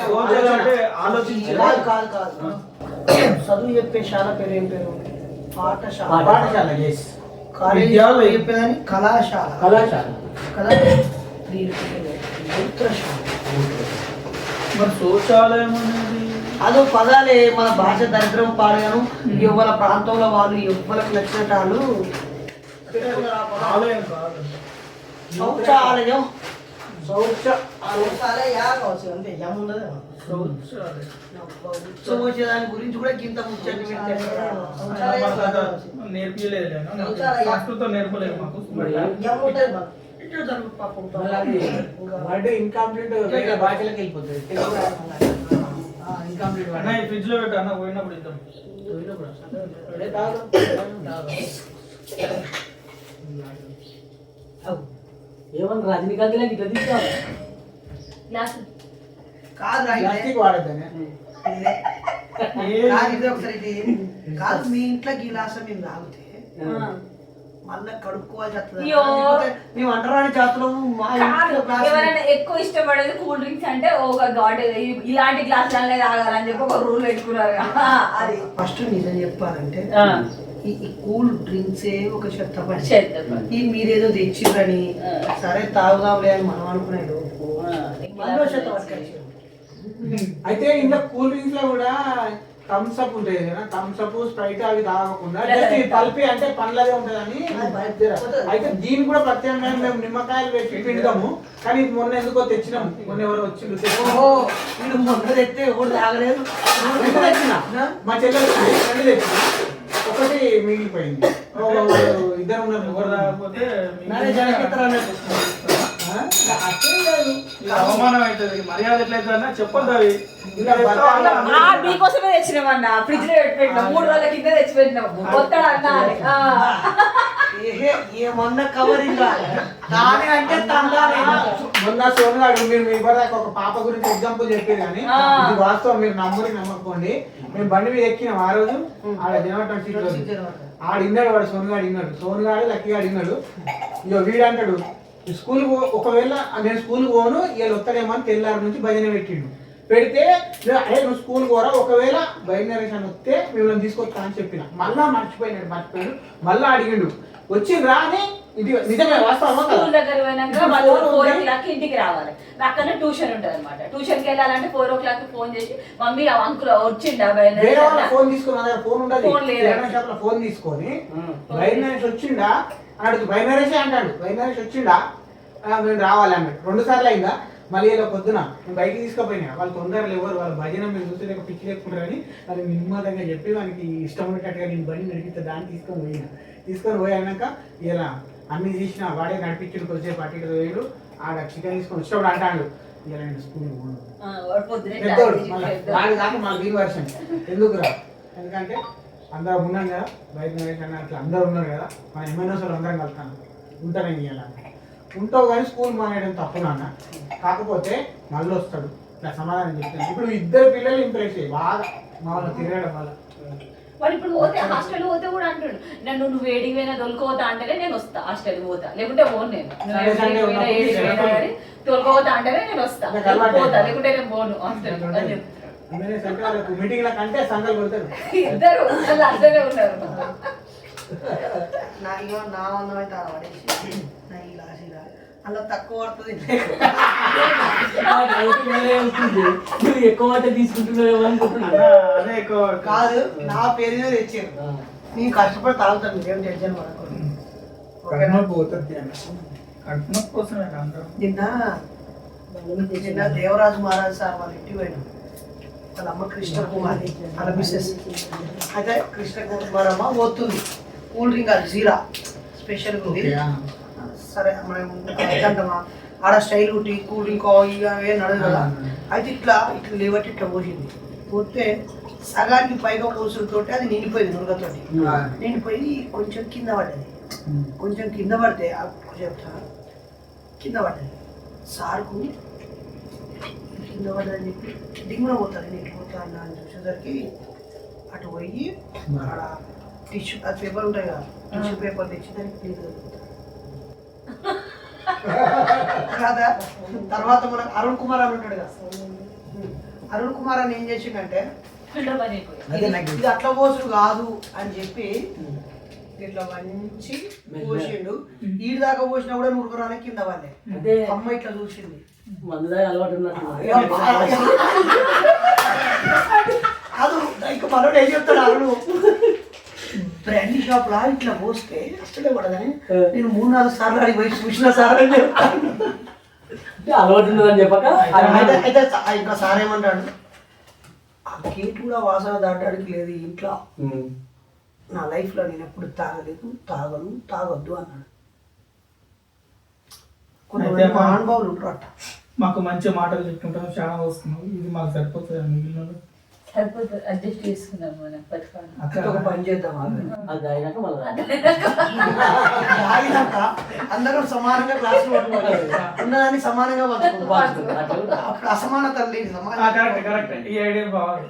శౌచాలయం అంటే ఆలోచించి కాదు కాదు కాదు. చదువు చెప్పే శాల పేరు ఏం పేరు? పాఠశాల. పాఠశాల yes. కాలేజీ విద్యాలయం. చెప్పేదాన్ని కళాశాల. కళాశాల కదా దీనికి మూత్రశాల. మరి శౌచాలయం అనేది అదో పదాలే, మన భాష దరిద్రం పాడగాను. ఎవ్వల ప్రాంతంలో వాళ్ళు ఎవ్వరికి నచ్చినట్టు వాళ్ళు పెట్టుకున్నారు ఆ పదాలు. ఆలయం కాదు. శౌచాలయం. శౌచాలయ కావచ్చు అంతే ఏముండదు. శౌచాలయం. ఉత్సవం వచ్చేదాని గురించి కూడా కింద ముచ్చట్లు మనకు అంత నేర్పియలేదు సంస్కృతం నేర్పలేదు మాకు. అంటే ఇన్కంప్లీట్ వేరే భాషలకు వెళ్ళిపోతుంది ఇన్కంప్లీట్ అన్న ఈ ఫ్రిడ్జ్ లో పెట్టు అన్న, పోయినప్పుడు ఇద్దాం. ఏమన్నా రజనీకాంత్ లాగా ఇట్లా తీసుకోవాలి. గ్లాస్ కాదు ప్లాస్టిక్ వాడద్దానే ఇది ఒకసారి ఇది కాదు. మీ ఇంట్లో గిలాస మేము తాగితే మళ్ళీ కడుక్కోవాల్సి వస్తుంది. అయ్యో. మేము అంటరాని జాతులు మా కాదు, ఇంట్లో గ్లాస్ ఎవరైనా ఎక్కువ ఇష్టపడేది కూల్ డ్రింక్స్ అంటే ఒక గాడ్ ఇలాంటి గ్లాసులనే తాగాలని చెప్పి ఒక రూల్ పెట్టుకున్నారు కదా, అది ఫస్ట్ నిజం చెప్పాలంటే ఈ కూల్ డ్రింక్స్ ఒక చెత్త పని. ఈ మీరేదో తెచ్చిర్రని సరే తాగుదాంలే అని మనం అనుకునేది మనలో చెత్త పట్టుకొచ్చారు. అయితే ఇంట్లో కూల్ డ్రింక్స్ లో కూడా థమ్స్ అప్ ఉంటాయి కదా, థమ్స్ అప్ స్ప్రైట్ అవి తాగకుండా జస్ట్ ఈ పల్పి అంటే పండ్లదే ఉంటదని. అయితే దీన్ని కూడా ప్రత్యేకంగా మేము నిమ్మకాయలు పెట్టి పిండుతాము. కానీ ఇది మొన్న ఎందుకో తెచ్చినాము, మొన్న ఎవరో వచ్చిండు ఓహో వీడు మొన్న తెస్తే ఎవరు తాగలేదు. తెచ్చిన మా చెల్లెలు రెండు తెచ్చిన, ఒకటి మిగిలిపోయింది. ఇద్దరు ఉన్నారు, ఎవరు రాకపోతే నానే జనకిత్తరు అన్నట్టు. అట్లే లేదు. ఇలా అవమానం అవుతుంది. మర్యాద ఎట్లయితే అన్న చెప్పొద్దు అవి. మీకోసమే తెచ్చినామన్నా, ఫ్రిడ్జ్ లో పెట్టినాం, 3 రోజుల కింద తెచ్చి పెట్టినాం. వస్తాడు అన్న అని. ఏహే ఏమన్నా కవరింగ్ కానీ అంటే తండాలి. మొన్న సోమగాడు మీరు మీ ఇవ్వడానికి ఒక పాప గురించి ఎగ్జాంపుల్ చెప్పేది కానీ ఇది వాస్తవం, మీరు నమ్మకపోండి. మేము బండి మీద ఎక్కినాం ఆ రోజు, ఆడ జనవరి సీట్ రోజు ఆడు ఇన్నాడు, వాడు సోనుగాడు ఇన్నాడు, సోనుగాడు లక్కీగాడు ఇన్నాడు. ఇక వీడు అంటాడు స్కూల్ ఒకవేళ నేను స్కూల్ పోను వీళ్ళు వస్తాడేమో అని తెల్లారి నుంచి భజన పెట్టిండు. పెడితే అదే నువ్వు స్కూల్ పోరా, ఒకవేళ బయలుదేరేషన్ వస్తే మిమ్మల్ని తీసుకొస్తా అని చెప్పిన. మళ్ళా మర్చిపోయాడు, మళ్ళా అడిగిండు వచ్చిండ్రా అని. ఇది నిజమే వాస్తవం. స్కూల్ దగ్గర పోయినాక వాళ్ళు 4 o'clock ఇంటికి రావాలి. అక్కడ ట్యూషన్ ఉంటది అనమాట. ట్యూషన్ కి వెళ్ళాలంటే 4 o'clock ఫోన్ చేసి మమ్మీ అంకుల్ వచ్చిండా వేరే వాళ్ళ ఫోన్ తీసుకుని, నా దగ్గర ఫోన్ ఉండదు, ఫోన్ లేదు. కిరాణా షాప్ లో ఫోన్ తీసుకొని బయలుదేరేసి వచ్చిండా అడుగు, బయలుదేరేసి అంటాడు, బయలుదేరేసి వచ్చిండా మేము రావాలి అన్నాడు. 2 సార్లు అయిందా. మళ్ళీ ఇలా పొద్దున నేను బయటికి తీసుకుపోయినా, వాళ్ళు తొందరలు ఎవరు వాళ్ళ భజన మీరు చూస్తే లేక పిచ్చి లేకుంటారని అది నిమ్మదంగా చెప్పి వానికి ఇష్టం ఉన్నట్టుగా నేను బండి నడిపిస్తే దాన్ని తీసుకొని పోయాక ఇలా అన్ని తీసిన వాడే నడిపించుడు కొద్దిసేపు అటు ఇటు పోయాడు. ఆడ చికెన్ తీసుకొని వచ్చినప్పుడు అంటాడు ఇలా నేను స్కూల్ పెద్దోడు వాడి దాకా మా దీని వర్షన్ ఎందుకురా, ఎందుకంటే అందరూ ఉన్నాం కదా, బయట నరేషన్ అట్లా అందరూ ఉన్నారు కదా, మన ఎమ్మెల్యేస్ అందరం కలుతాను ఉంటానని ఇలా ఉంటావు కానీ స్కూల్ మానేయడం తప్పు నాన్న, కాకపోతే మళ్ళీ వస్తాడు ఇట్లా సమాధానం చెప్తాను. ఇప్పుడు 2 పిల్లలు ఇంప్రెస్ అయ్యి బాగా మా వాళ్ళు తిరగడం వల్ల వాడు ఇప్పుడు పోతే హాస్టల్ పోతే కూడా అంటాడు నన్ను నువ్వు ఏడికి పోయినా దొలుకోతా అంటేనే నేను వస్తా, హాస్టల్ పోతా లేకుంటే పోను నేను. తొలుకోతా అంటేనే నేను వస్తా, పోతా లేకుంటే నేను పోను హాస్టల్ అని చెప్తాను. మీటింగ్ కంటే సంఘాలు కొడతారు. ఇద్దరు అర్థమే ఉన్నారు. నా అందం అయితే పడేసి నా ఈ రాశిరా అలా తక్కువ పడుతుంది. నువ్వు ఎక్కువ వాటే తీసుకుంటున్నావు అనుకుంటున్నా. అదే ఎక్కువ కాదు నా పేరు మీద తెచ్చారు, నేను కష్టపడి తాగుతాను, మీరేం టెన్షన్ పడకూడదు. కడుపు పోతుంది కడుపు కోసమే అందరం. నిన్న దేవరాజు మహారాజ్ సార్ వాళ్ళ ఇంటికి పోయినాం. వాళ్ళ అమ్మ కృష్ణకుమారి వాళ్ళ మిస్సెస్ అయితే కృష్ణకుమారి అమ్మ పోతుంది. కూల్ డ్రింక్ అది జీరా స్పెషల్గా ఉంది. సరే మనం అంటామా ఆడ స్టైల్ టీ కూల్ డ్రింక్ ఇక ఏం నడదు కదా. అయితే ఇట్లా లేవట్టి ఇట్లా పోసింది. పోతే సగానికి పైగా పోసులతోటి అది నిండిపోయింది, నురగతోటి నిండిపోయి కొంచెం కింద పడ్డది. కొంచెం కింద పడితే అప్పుడు చెప్తా కింద పడ్డది సార్కు కింద పడ్డదని చెప్పి దిగున పోతాను నేను పోతా అన్న అని చూసేసరికి అటు పోయి అక్కడ టిష్యూ అది పేపర్ ఉంటాయి కదా టిష్యూ పేపర్ తెచ్చి దానికి క్లీన్ కాదా. తర్వాత మనకు అరుణ్ కుమార్ అని ఉంటాడు కదా, అరుణ్ కుమార్ అని ఏం చేసిండంటే ఇది అట్లా పోసుడు కాదు అని చెప్పి ఇట్లా మంచి పోసిండు. ఈడు దాకా పోసినా కూడా నూరుకురానికి కింద వాళ్ళే అమ్మ ఇట్లా చూసింది. అలవాటు ఉన్నట్టు కాదు ఇంకా మనోడు ఏం చెప్తాడు అరుణు బ్రాండీ షాప్ లా ఇట్లా పోస్తే అసలే పడదని నేను 3-4 సార్లు అడిగి పోయి చూసిన సార్ అని చెప్తాను. అలవాటు ఉన్నదని చెప్పక అయితే ఇంకా సార్ ఏమంటాడు ఆ గేట్ కూడా వాసన దాటడానికి లేదు ఇంట్లో. నా లైఫ్లో నేను ఎప్పుడు తాగలేదు, తాగను, తాగొద్దు అన్నాడు. కొంతమంది మహానుభావులు ఉంటారు అట్ట. మాకు మంచి మాటలు చెప్పుకుంటాం, చాలా వస్తున్నాం, ఇది మాకు సరిపోతుంది మిగిలిన సరిపోతుంది, అడ్జస్ట్ చేసుకున్నాం మనం అక్కడ ఒక పని చేద్దాం. అది అయినాక మళ్ళీ తాగినాక అందరం సమానంగా క్లాసులు పట్టుకోవాలి, ఉన్నదాన్ని సమానంగా పంచుకుంటాం. అప్పుడు అసమానత లేదు, కరెక్ట్ కరెక్ట్, ఈ ఐడియా బాగుంది.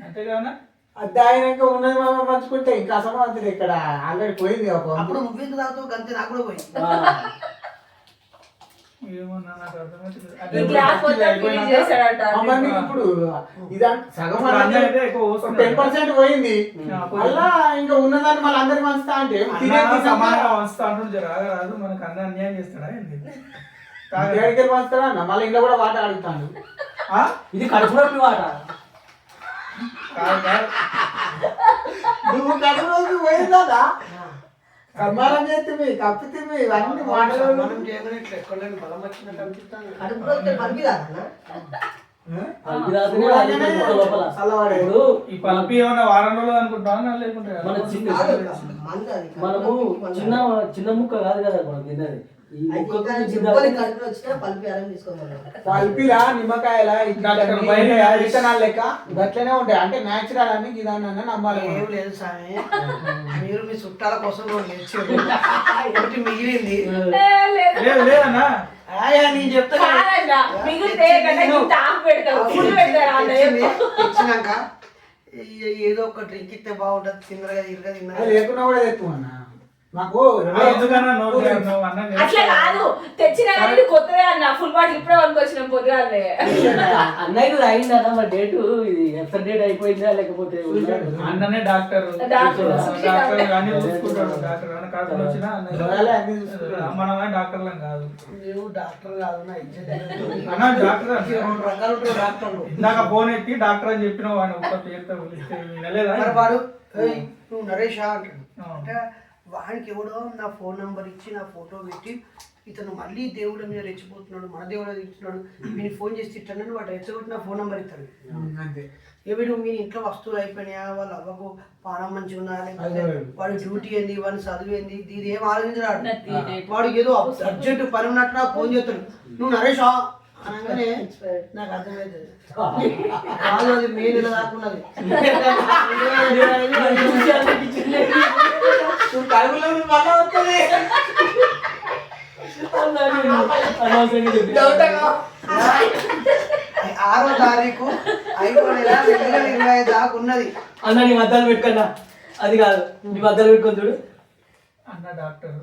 అంతేగానా అది అయినాక ఉన్నది మనం పంచుకుంటే ఇంకా అసమానతలు ఇక్కడ ఆల్రెడీ పోయింది. అప్పుడు నువ్వెందుకు తాగుతావు గంతే, నాకు కూడా పోయింది. ఏమన్నా నాకు అర్థమవుతుంది. ఇప్పుడు ఇదంటే సగం 10% పోయింది, మళ్ళా ఇంకా ఉన్నదాన్ని మళ్ళీ అందరికి పంచుతా అంటే సమానంగా వస్తా అంటుంటే రాదు, మనకు అన్న అన్యాయం చేస్తాడా ఏంటి? ఎక్కడికి పంచుతాడా అన్న, మళ్ళీ ఇంట్లో కూడా వాట అడుగుతాను. ఇది కడుపునొప్పి వాట. నువ్వు కడుపు పోయిందా కర్మారం చేస్తే కప్పితే ఇవన్నీ మాటలు మనం చేయగానే ఇట్లా ఎక్కడలేని బలం వచ్చినట్టు అనిపిస్తాను. ఇప్పుడు ఈ పల్పి ఏమన్నా వారం రోజులు అనుకుంటాను లేకుంటే మన మనము చిన్న ముక్క కాదు కదా మనం తిన్నది. పల్పిలా నిమ్మకాయలా విత్తనాలు లెక్క గట్లనే ఉంటాయి, అంటే నేచురల్ అని విధానాన్ని నమ్మాలి. ఏం లేదు స్వామి, మీరు మీ చుట్టాల కోసం నేర్చారు ఒకటి మిగిలింది. లేదన్నా నేను చెప్తాను ఇచ్చినాక ఏదో ఒక డ్రింక్ ఇస్తే బాగుంటది, తిన్నగా తిన్నగా లేకున్నా కూడా తెచ్చుకున్నా మాకు అట్లా కాదు, తెచ్చిన కొత్తదే అన్న ఫుల్ బాటిల్ ఇప్పుడే అనుకొచ్చినాం పొద్దుగాలే. అన్నయ్య అయిందన్న మరి డేటు, ఇది ఎఫ్టర్ డేట్ అయిపోయిందా లేకపోతే అన్ననే డాక్టర్ అన్ని చూసుకుంటాడు. డాక్టర్ కాకుండా వచ్చినా మనమే డాక్టర్లం కాదు, నువ్వు డాక్టర్ కాదు అన్న డాక్టర్ రకాలు డాక్టర్లు. ఇందాక ఫోన్ ఎత్తి డాక్టర్ అని చెప్పిన వాడిని ఒక్క పేరుతో పిలిస్తే వినలేదా? వాడు నువ్వు నరేషా అంటాడు, అంటే వాడికి ఎవడో నా ఫోన్ నెంబర్ ఇచ్చి నా ఫోటో పెట్టి ఇతను మళ్ళీ దేవుడి మీద రెచ్చిపోతున్నాడు, మన దేవుడు ఇస్తున్నాడు, వీని ఫోన్ చేసి తిట్టానని వాడు రెచ్చగొట్టి నా ఫోన్ నెంబర్ ఇస్తాడు. ఏమిడు మీ ఇంట్లో వస్తువులు అయిపోయినాయా, వాళ్ళ అవ్వకు పానం మంచిగా ఉన్నా, లేకపోతే వాడి డ్యూటీ ఏంది, వాడి చదువు ఏంది, ఇది ఏం ఆలోచించరాడు. వాడు ఏదో అర్జెంట్ పని ఉన్నట్టు నాకు ఫోన్ చేస్తాడు, నువ్వు నరేషా అనగానే నాకు అర్థమవుతుంది కాదు అది మే నెల దాకున్నది. ఆరో తారీఖు 5వ నెల 2025 దాకా ఉన్నది. అన్న నీ మధ్యలో పెట్టుకున్నా, అది కాదు నీ మధ్యలో పెట్టుకొని చూడు అన్న డాక్టర్.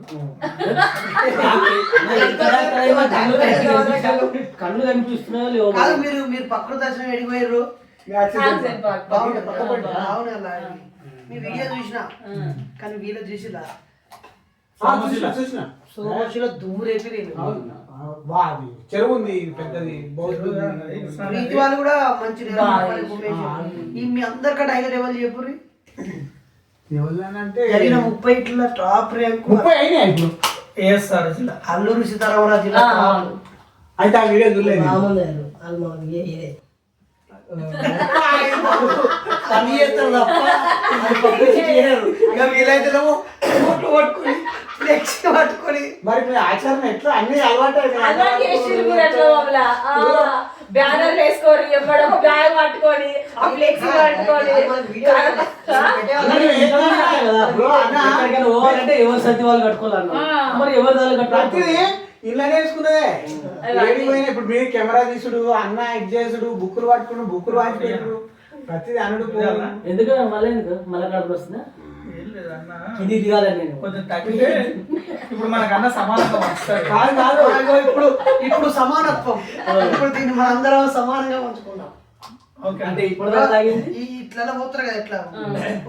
కళ్ళు కనిపిస్తున్నా లేవు కాదు, మీరు పక్కన దర్శనం ఎడిపోయారు అవును అలా మీ వీడియో చూసినా, కానీ వీళ్ళు చూసిలా సోమశిలో దుమ్ము రేపి చెరువు ఉంది పెద్దది, ప్రీతి వాళ్ళు కూడా మంచి మీ అందరికంటే హైలైట్ ఎవరు చెప్పుర్రి? ఎవరంటే 30 ఇట్లా టాప్ ర్యాంక్ 30 అయినాయి ఇప్పుడు. ఏఎస్ఆర్ జిల్లా, అల్లూరు సీతారామరాజు జిల్లా. అయితే ఆ వీడియో చూడలేదు. పని చేస్తారు తప్ప పబ్లిసిటీ చేయరు. ఇక వీలైతే కోట్లు పట్టుకొని నెక్స్ట్ పట్టుకొని మరి మీ ఆచరణ ఎట్లా అన్ని అలవాటు బ్యానర్ వేసుకొని ఎప్పుడో బ్యాగ్ పట్టుకొని ఆ ఫ్లెక్సీ పట్టుకొని పోవాలంటే ఎవరు సత్తి వాళ్ళు కట్టుకోవాలన్నా మరి ఎవరి దాళ్ళు ప్రతిదీ కట్టుకోవాలి ఇలా నేర్చుకున్నదే. ఏడికి పోయినా ఇప్పుడు మీరు కెమెరా తీసుడు, అన్న ఎడ్ చేసుడు, బుక్కులు పట్టుకుడు, బుక్కులు వాచిపెట్టుడు, ప్రతిదీ అనుడు. ఎందుకు మళ్ళీ కడుపులు వస్తుందా ఏం లేదు అన్న, ఇది దిగాలని నేను కొంచెం తగ్గితే ఇప్పుడు మనకన్నా సమానంగా వస్తాడు. కాదు కాదు అదిగో ఇప్పుడు సమానత్వం. ఇప్పుడు దీన్ని మనం అందరం సమానంగా ఉంచుకున్నాం. ఓకే అంటే ఇప్పుడు తాగింది ఈ ఇట్లా పోతారు కదా, ఎట్లా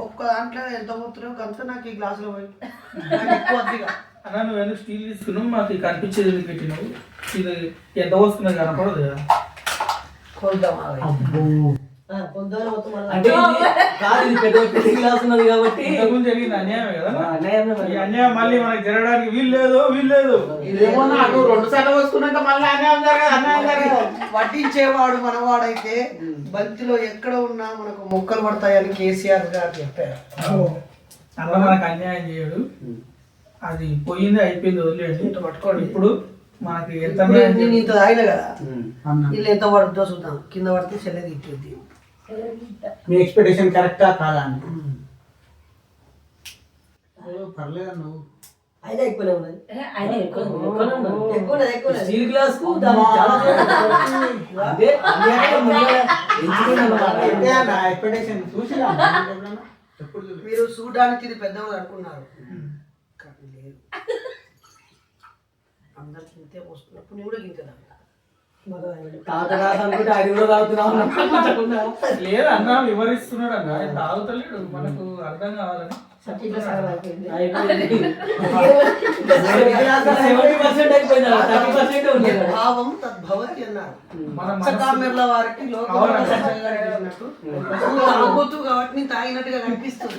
ఒక్క దాంట్లో ఎంత పోతున్నావు అంతా నాకు ఈ గ్లాసులో పోయి నాకు ఎక్కువ అద్దిగా. అన్న నువ్వు ఎందుకు స్టీల్ తీసుకున్నావు, మాకు కనిపించేది ఎందుకు పెట్టినావు, ఇది ఎంత వస్తున్నది కనపడదు కదా. కొద్దాం అంటే ఇది కాదు, ఇది పెద్ద పెద్ద గ్లాస్ ఉన్నది కాబట్టి ఇంతకుముందు జరిగింది అన్యాయమే కదా. అన్యాయమే మరి. ఈ అన్యాయం మళ్ళీ మనకి జరగడానికి వీల్లేదు. ఇదేమన్నా నువ్వు 2 సార్లు పోసుకున్నాక మళ్ళీ అన్యాయం జరగదు, అన్యాయం జరగదు. వడ్డించేవాడు మనవాడైతే బంతిలో ఎక్కడ ఉన్నా మనకు మొక్కలు పడతాయని కేసీఆర్ గారు చెప్పారు. అలా మనకు అన్యాయం చేయడు, అది పోయింది అయిపోయింది, వదిలేయండి. ఇంత పట్టుకోండి. ఇప్పుడు మనకి ఎంత ఇప్పుడు అన్యాయం నేను ఇంత తాగిన కదా, అన్న, వీళ్ళు ఎంత పడుతుందో చూద్దాం. కింద పడితే చెల్లెది ఇచ్చేది. మీ ఎక్స్పెక్టేషన్ కరెక్టా కాదా అని. పర్లేదు నువ్వు అయినా ఎక్కువనే ఉన్నది. ఆయన ఎక్కువ స్టీల్ గ్లాస్ కు దానికి చాలా అదే అన్యాయంగా ముందుగా ఎంచుకున్నాను అన్నమాట. ఎక్స్పెక్టేషన్ చూసినా ఎప్పుడు చూడలేదు. మీరు చూడడానికి ఇది పెద్దవాళ్ళు అనుకున్నారు కానీ లేదు. అందరికి ఇంతే పోసుకున్నప్పుడు నేను కూడా గింతే తాగుతా. తాత రాత అనుకుంటే అది కూడా తాగుతున్నావు లేదు అన్న, వివరిస్తున్నాడు అన్న, ఆయన తాగుతలేడు, మనకు అర్థం కావాలని. అయిపోయింది 70% అయిపోయింది, 30% ఉంది. భావం తద్భవతి అన్నారు. మన మత్స్యకామెర్ల వారికి లోకంలో సంచరించినట్టు నువ్వు తాగొద్దు కాబట్టి నేను తాగినట్టుగా కనిపిస్తుంది.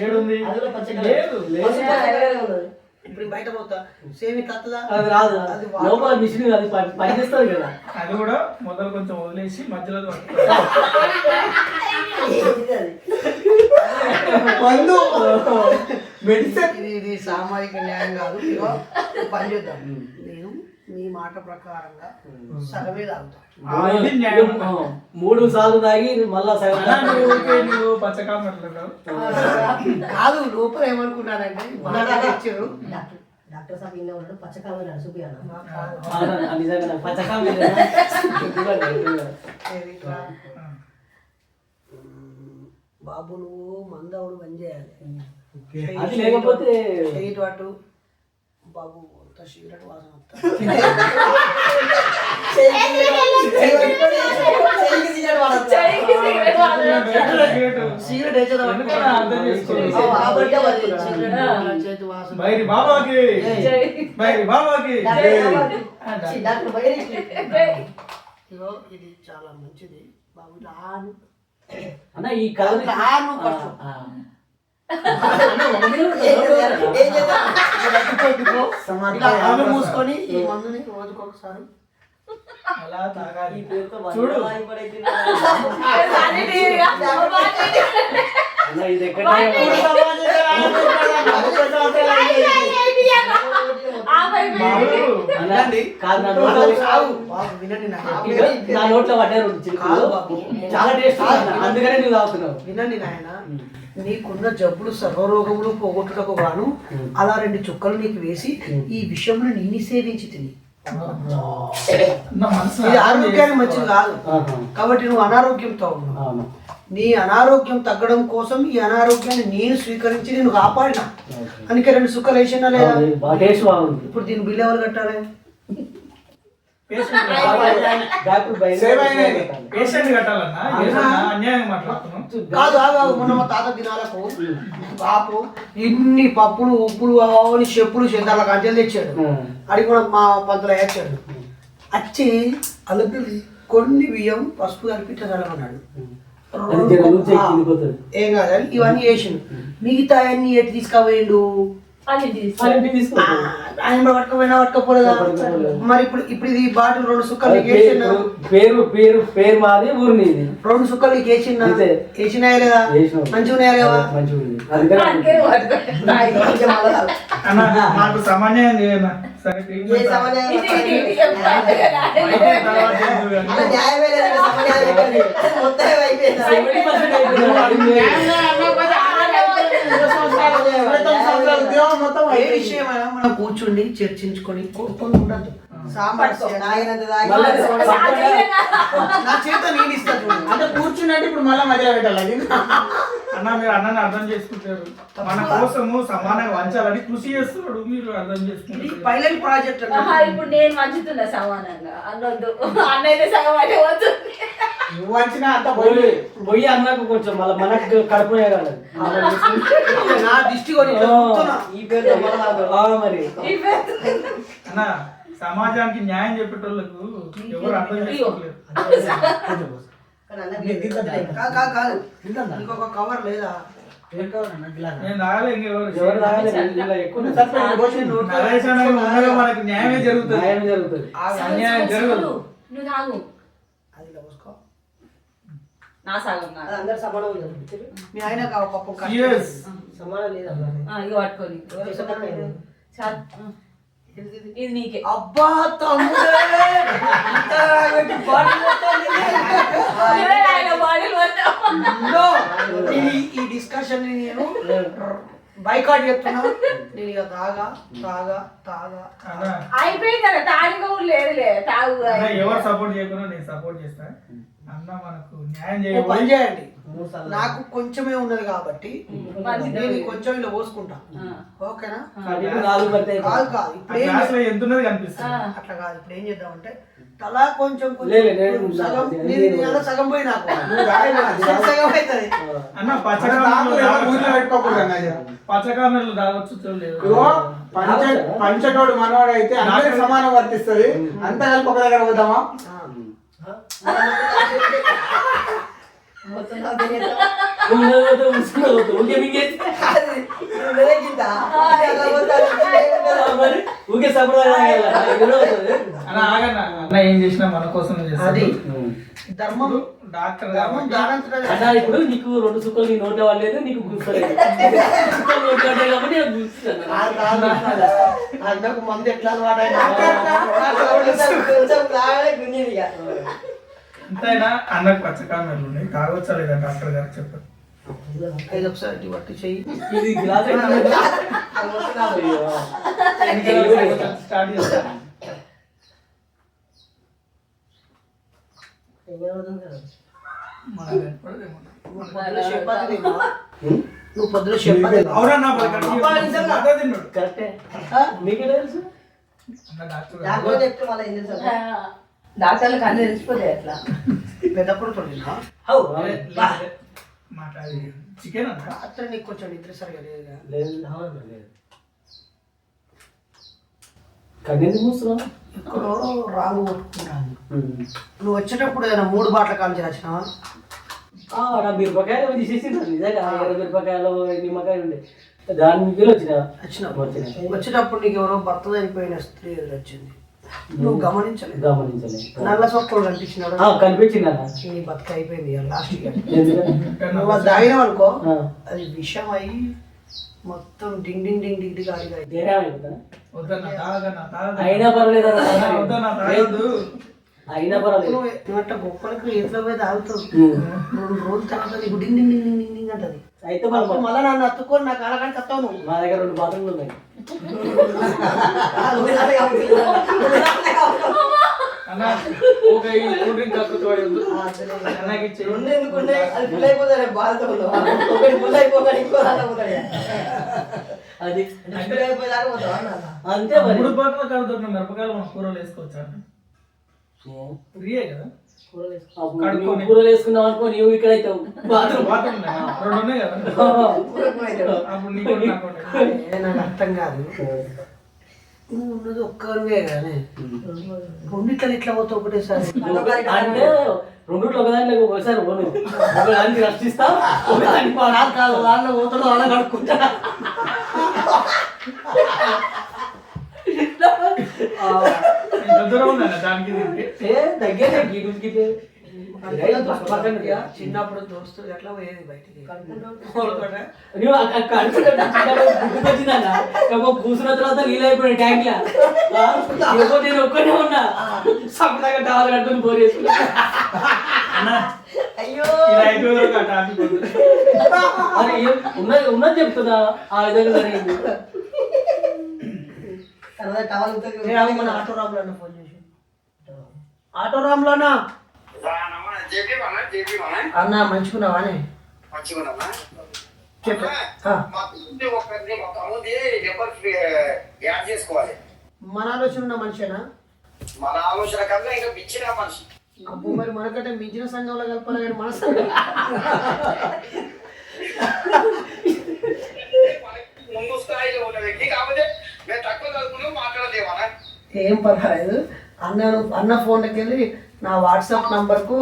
ఏడుంది లేదు లేదు. ఇప్పుడు బయట పోతా సేమి తత్తదా అది రాదు, అది లోపల మిషన్ అది పనిచేస్తుంది కదా. అది కూడా మొదలు కొంచెం వదిలేసి మధ్యలో మందు మెడిసిన్ ఇది సామాజిక న్యాయం కాదు. ఇగో పని చేద్దాం. నేను మీ మాట ప్రకారంగా సగమే తాగుతా. 3 సార్లు తాగి మళ్ళా నువ్వు పచ్చకామెట్లు కాదు లోపల ఏమనుకున్నానంటే మాట తెచ్చారు. డాక్టర్ సాబ్ ఇలా ఉన్నాడు పచ్చకామె చూపియాలి నిజంగా నాకు పచ్చకామ బాబు నువ్వు మందవుడు పని చేయాలి. అది లేకపోతే చేయటు అటు బాబు అంత సిగరెట్ వాసన సిగరెట్ చేతి వాసన బైరి బాబాకి డాక్టర్ బయట ఇగో ఇది చాలా మంచిది బాబు. రాను అన్న ఈ కలర్ రాను ఫస్ట్ అవి మూసుకొని ఈ మందుని రోజుకొకసారి అలా తాగాలి. చూడు అన్న ఇది ఎక్కడ వినండి నా నోట్లో పడ్డారు చాలా టేస్ట్ అందుకనే నువ్వు తాగుతున్నావు. వినండి నాయన, నీకున్న జబ్బులు సర్వరోగములు పోగొట్టుటకు గాను అలా 2 చుక్కలు నీకు వేసి ఈ విషయంలో నేను సేవించి తిని. ఇది ఆరోగ్యానికి మంచిది కాదు కాబట్టి నువ్వు అనారోగ్యంతో ఉన్నావు. నీ అనారోగ్యం తగ్గడం కోసం ఈ అనారోగ్యాన్ని నేను స్వీకరించి నేను కాపాడిన అందుకే 2 చుక్కలు వేసినా లేదా. ఇప్పుడు దీని బిల్ ఎవరు కట్టాలి? పేషెంట్ కట్టాలన్నా, అన్యాయం మాట్లాడుతున్నాం. కాదు మొన్న మా తాత దినాలకు బాపు ఇన్ని పప్పులు ఉప్పులు అవని చెప్పులు చెందాల గంటలు తెచ్చాడు. అడిగి కూడా మా పంతులు వేసాడు. వచ్చి అల్లుడు కొన్ని బియ్యం పసుపు కలిపి చదవమన్నాడు. ఏం కాదని ఇవన్నీ వేసిండు. మిగతా అన్ని ఎటు తీసుకుపోయిండు? ఆయన పట్టుకపోయినా పట్టుకపోలేదా? మరి ఇప్పుడు ఇది బాటిల్ 2 సుక్కలు పేరు మాది ఊరు నీది. 2 సుక్కలు నీకు వేసినాయా లేదా? మంచిగా ఉన్నాయా లేవా? నాకు సమన్వయం చేయన్నా, సరే ఏ ట్రీట్మెంట్ సమన్యాయం ఇది చెప్పాలి కదా. అయితే తర్వాత చేద్దువు కానీ. అలా న్యాయమే లేదు, సమన్యాయం ఎక్కడిది? మొత్తం అయిపోయింది. 70% అయిపోయింది. న్యాయంగా అన్నకపోతే ఆనాడు అయిపోయింది. 20 సంవత్సరాలు, 29 సంవత్సరాల ఉద్యోగం మొత్తం ఏ అయిపోయింది. విషయమైనా మనం కూర్చుండి చర్చించుకొని కొట్టుకొని ఉండద్దు. సామరస్యం తాగినంత తాగి మళ్ళా సాధ్యమేనా? నా చేత నేను ఇస్తాను చూడు. అంటే కూర్చున్నట్టు ఇప్పుడు మళ్ళీ మధ్యలో పెట్టాలి అది. అన్న మీరు అన్నని అర్థం చేసుకుంటారు, మన కోసము సమానంగా వంచాలని కృషి చేస్తున్నాడు, మీరు అర్థం ఇది చేసుకుంటారు. పైలట్ ప్రాజెక్ట్ ఆహా, ఇప్పుడు నేను మంచుతున్నా సమానంగా అన్నొద్దు. అన్నైతే సగం అయితే వద్దు. నువ్వు వంచినా అంత పోయి పోయి అన్నాక కొంచెం మళ్ళీ మనకు కడుపునే కాదు నా దిష్టి కొని ఇట్లా కూర్చున్నా. ఈ పేరుతో మొదలు మరి అన్న సమాజానికి న్యాయం చెప్పేటోళ్ళకు ఎవరు అర్థం చేసుకోలేదు. కానీ అన్నకి కాదు ఇంకొక కవర్ లేదా? నేను తాగలే, ఇంకెవరు ఎవరు తాగలేదు, ఇందులో ఎక్కువ నరేష్ అన్న ఉండగా మనకు న్యాయమే జరుగుతుంది, న్యాయం జరుగుతుంది. అన్యాయం జరగదు. నువ్వు తాగు. అది ఇలా పోసుకో. నా సగం కాదు. అది అందరు సమానం ఉంది. మీ ఆయన కావు పాపం కష్టం. Yes. సమానం లేదు అన్న. ఇక పట్టుకొని చాలు. ఇది నీకే. అబ్బా తమ్ముడే ఇంత రాగట్టి బాటిల్ మొత్తం నీదే. ఆయన బాడీలు మొత్తం. No. ఈ డిస్కషన్ నేను బైకాట్ చెప్తున్నా. నేను ఇక తాగా తాగా తాగా అన్న అయిపోయింది కదా, తాగిగా కూడా లేదులే, తాగు. అన్న ఎవరు సపోర్ట్ చేయకుండా నేను సపోర్ట్ చేస్తా. అన్న మనకు న్యాయం ఓ పని చేయబోయి చేయండి. నాకు కొంచెమే ఉన్నది కాబట్టి నేను కొంచెం ఇలా పోసుకుంటా. ఓకేనా? నాలుగు పడితే కాదు కాదు ఇప్పుడు ఏం క్లాస్ లో ఎంత ఉన్నది కనిపిస్తుంది. అట్లా కాదు. ఇప్పుడు ఏం చేద్దామంటే తలా కొంచెం లేదు, లేదు. సగం నీలో సగం పోయి నాకు సగం అవుతుంది. అన్న ఊర్లో పచ్చకామెర్లు పెట్టుకోకూడదు అన్నయ్య. పచ్చకామెర్లు తాగొచ్చు చూడలేదు. ఇగో పంచటోడు మనవాడు అయితే అందరికి సమానం వర్తిస్తుంది. అంతా కలిపి ఒక దగ్గర పోదామా? మొత్తం నాకు తెలియదు. ఊకే సంప్రదాయం అన్న ఆగన్న, అన్న ఏం చేసినా మన కోసం అది ధర్మం డాక్టర్ ధర్మం దానంతటదే. అన్నా ఇప్పుడు నీకు 2 సుక్కలు నీ నోట వాళ్ళలేదు, నీకు గుర్తులేదు. కాబట్టి నేను గుర్తున్నాను. అన్నకు మంది ఎట్లా కొంచెం తాగలే గుంజేది ఇక. ఎంతైనా అన్నకు పచ్చకామెర్లు ఉన్నాయి, తాగొచ్చా లేదా డాక్టర్ గారు చెప్పండి. ఇది ఒకసారి ఇటు పట్టి చెయ్యి. ఇది గ్లాస్ స్టార్ట్ చేస్తా. ఏమవుతుంది కదా? మనకు కనపడదేమో. నువ్వు పొద్దున చపాతీ తిన్నావా? నువ్వు పొద్దున చపాతీ తిన్నావా? అవునన్నా మరి కరెక్ట్ అబ్బా, నిజంగా? అదే తిన్నాడు. కరెక్టే. మీకే తెలుసు అన్న డాక్టర్ గారు. డాక్టర్ చెప్తే మళ్ళీ ఏం తెలుసా? డాక్టర్లకు అన్నీ తెలిసిపోతాయి అట్లా. పెద్దప్పుడు తిన్నావా? మాట్లాడి చికెన్ అంట. రాత్రి నీకు కొంచెం నిద్ర సరిగా లేదు కదా? లేదు, అవును, లేదు. కన్నీళ్ళు మూస్తున్నావు. ఎక్కడో రాగు కొట్టుకున్నాను. నువ్వు వచ్చేటప్పుడు ఏదైనా 3 బాటల కాల్చి వచ్చినావా? నా మిరపకాయలు తీసేసింది నిజంగా. 20 మిరపకాయలు నిమ్మకాయలు ఉండే దాని మీద వచ్చినావు. వచ్చినాయి. వచ్చేటప్పుడు నీకు ఎవరో భర్త చనిపోయిన స్త్రీ వచ్చింది. నువ్వు గమనించలేదు. గమనించలేదు. నల్ల సొక్కలు కనిపించినాడు. కనిపించింది అన్న. నీ బతుక అయిపోయింది లాస్ట్ ఎందుకంటే నువ్వు అది తాగినావు అనుకో, ఆ. అది విషం అయ్యి మొత్తం డింగ్ డింగ్ డింగ్ డింగ్ డింగ్ ఆడిగా అయింది. వేరే అయిపోతుందా? వద్దన్నా తాగన్నా తాగన్నా. అయినా పర్వాలేదు అన్న. వద్దన్నా తాగొద్దు. అయినా పర్వాలేదు. నువ్వంట గొప్పలకు ఎట్లా పోయి తాగుతావు. 2 రోజుల తర్వాత నీకు డింగ్ డింగ్ డింగ్ డింగ్ డింగ్ అంటది. అయితే అప్పుడు మళ్ళీ నన్ను అత్తుకొని నా కాలకాడికి వస్తావు నువ్వు. మా దగ్గర 2 బాత్రూమ్లు ఉన్నాయి. అన్న ఒక ఈ కూల్ డ్రింక్ కక్కుతూ పడేయొద్దు. అన్నకి ఇచ్చేయి. రెండు ఎందుకుంటే అది ఫుల్ అయిపోతాడు బాధతో ఒకటి ఫుల్ అయిపోతాడు ఇంకో దాంట్లో పోతాడు. అది ఫుల్ అయిపోయేదాకా పోతావా అన్న? అంతే మరి. 3 బాటల కాడ దొరికిన మిరపకాయలు మనం కూరలు వేసుకోవచ్చా? ఫ్రీయే కదా. కూరలు వేసుకో. అప్పుడు నువ్వు కూరలు వేసుకున్నావు అనుకో, నీవు ఇక్కడ అవుతావు. బాత్రూమ్ బాత్రూమ్ ఉన్నాయి. 2 ఉన్నాయి కదా. అప్పుడు నీకు ఒకటి, నాకు ఒకటి. నాకు అర్థం కాదు. నువ్వు ఉన్నది ఒక్కరివే కానీ రెండిట్లా ఇట్లా పోతావు ఒకటేసారి. అంటే 2 ఒకదాంట్లో ఒకసారి పోను. ఒకదానికి రక్షిస్తా, ఒకదానికి కాదు వాళ్ళ పోతాడు వాళ్ళ కడుక్కుంటా. ఎంత దూరం ఉందన్న దానికి దీనికి? దగ్గరే గీటుకి. ఇక చిన్నప్పుడు దోస్తులు ఎట్లా పోయేది బయటికి వాళ్ళతోటే. నువ్వు గుర్తుకొచ్చిందన్న కూర్చున్న తర్వాత నీళ్ళు అయిపోయాడు ట్యాంక్ లా నేను ఒక్కనే ఉన్నా సపదాగా టవల్ కట్టుకుని బోర్ చేసుకున్నా. అయ్యో మరి ఉన్నది ఉన్నది చెప్తున్నా ఆ విధంగా జరిగింది. తర్వాత టవల్ ఉతకి మన ఆటో రాములన్న ఫోన్ చేసి ఆటో రాములన్నా అన్న మంచుకున్నావానే చెప్పు మన ఆలోచన ఉన్న మనిషేనా మన ఆలోచన కన్నా ఇంకా మించిన మనిషి. అబ్బో మరి మనకంటే మించిన సంఘంలో కలపాలి కానీ మన సంఘం ముందు స్థాయిలో ఉన్న వ్యక్తి కాకపోతే మేము తక్కువ చదువుకున్నాం మాట్లాడలేమన్నా. ఏం పర్వాలేదు అన్న ఫోన్కి వెళ్ళి నా వాట్సాప్ నంబర్కు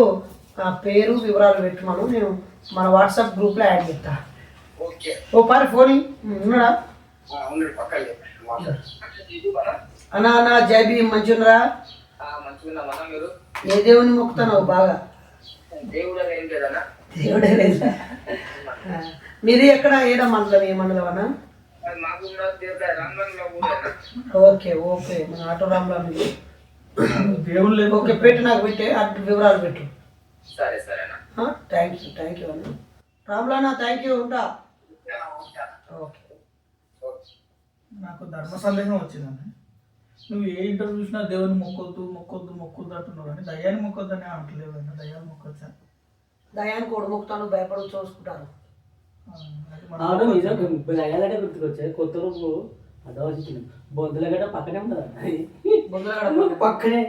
నా పేరు వివరాలు పెట్టమను నేను మన వాట్సాప్ గ్రూప్లో యాడ్ చేస్తా. ఓకే ఓ పారి ఫోన్ ఉన్నాడా ఉన్నాడు పక్కన అన్నా అన్న జైబీ మంచిగా మంచిగున్నామన్నా. మీరు ఏ దేవుని మొక్కుతున్నావు బాగా దేవుడు అని ఏం లేదన్నా. దేవుడే లేదా మీది ఎక్కడ ఏడ మండలం ఏ మండలం అన్న మాకు కూడా రంగంలో కూడా ఓకే ఓకే మన ఆటో రామ్లా దేవుడు లేదు. ఓకే పెట్టు నాకు పెట్టే అటు వివరాలు పెట్టు సరే సరేనా. థ్యాంక్ యూ అన్న రామ్లానా థ్యాంక్ యూ ఉంటా ఓకే నాకు ధర్మ సందేహం వచ్చిందన్న. నువ్వు ఏ ఇంటర్వ్యూ చూసినా దేవుని మొక్కొద్దు అంటున్నావు కానీ దయ్యాన్ని మొక్కొద్దని అంటలేవు అన్న. దయ్యాన్ని మొక్కొచ్చా దయానికి కొడు మొక్కుతాను భయపడు చూసుకుంటాను అవును నిజం దయ్యాలంటే గుర్తుకొచ్చాయి. కొత్త రూపు అదవచ్చింది బొద్దుల గడ్డ పక్కనే ఉంటుందా పక్కనే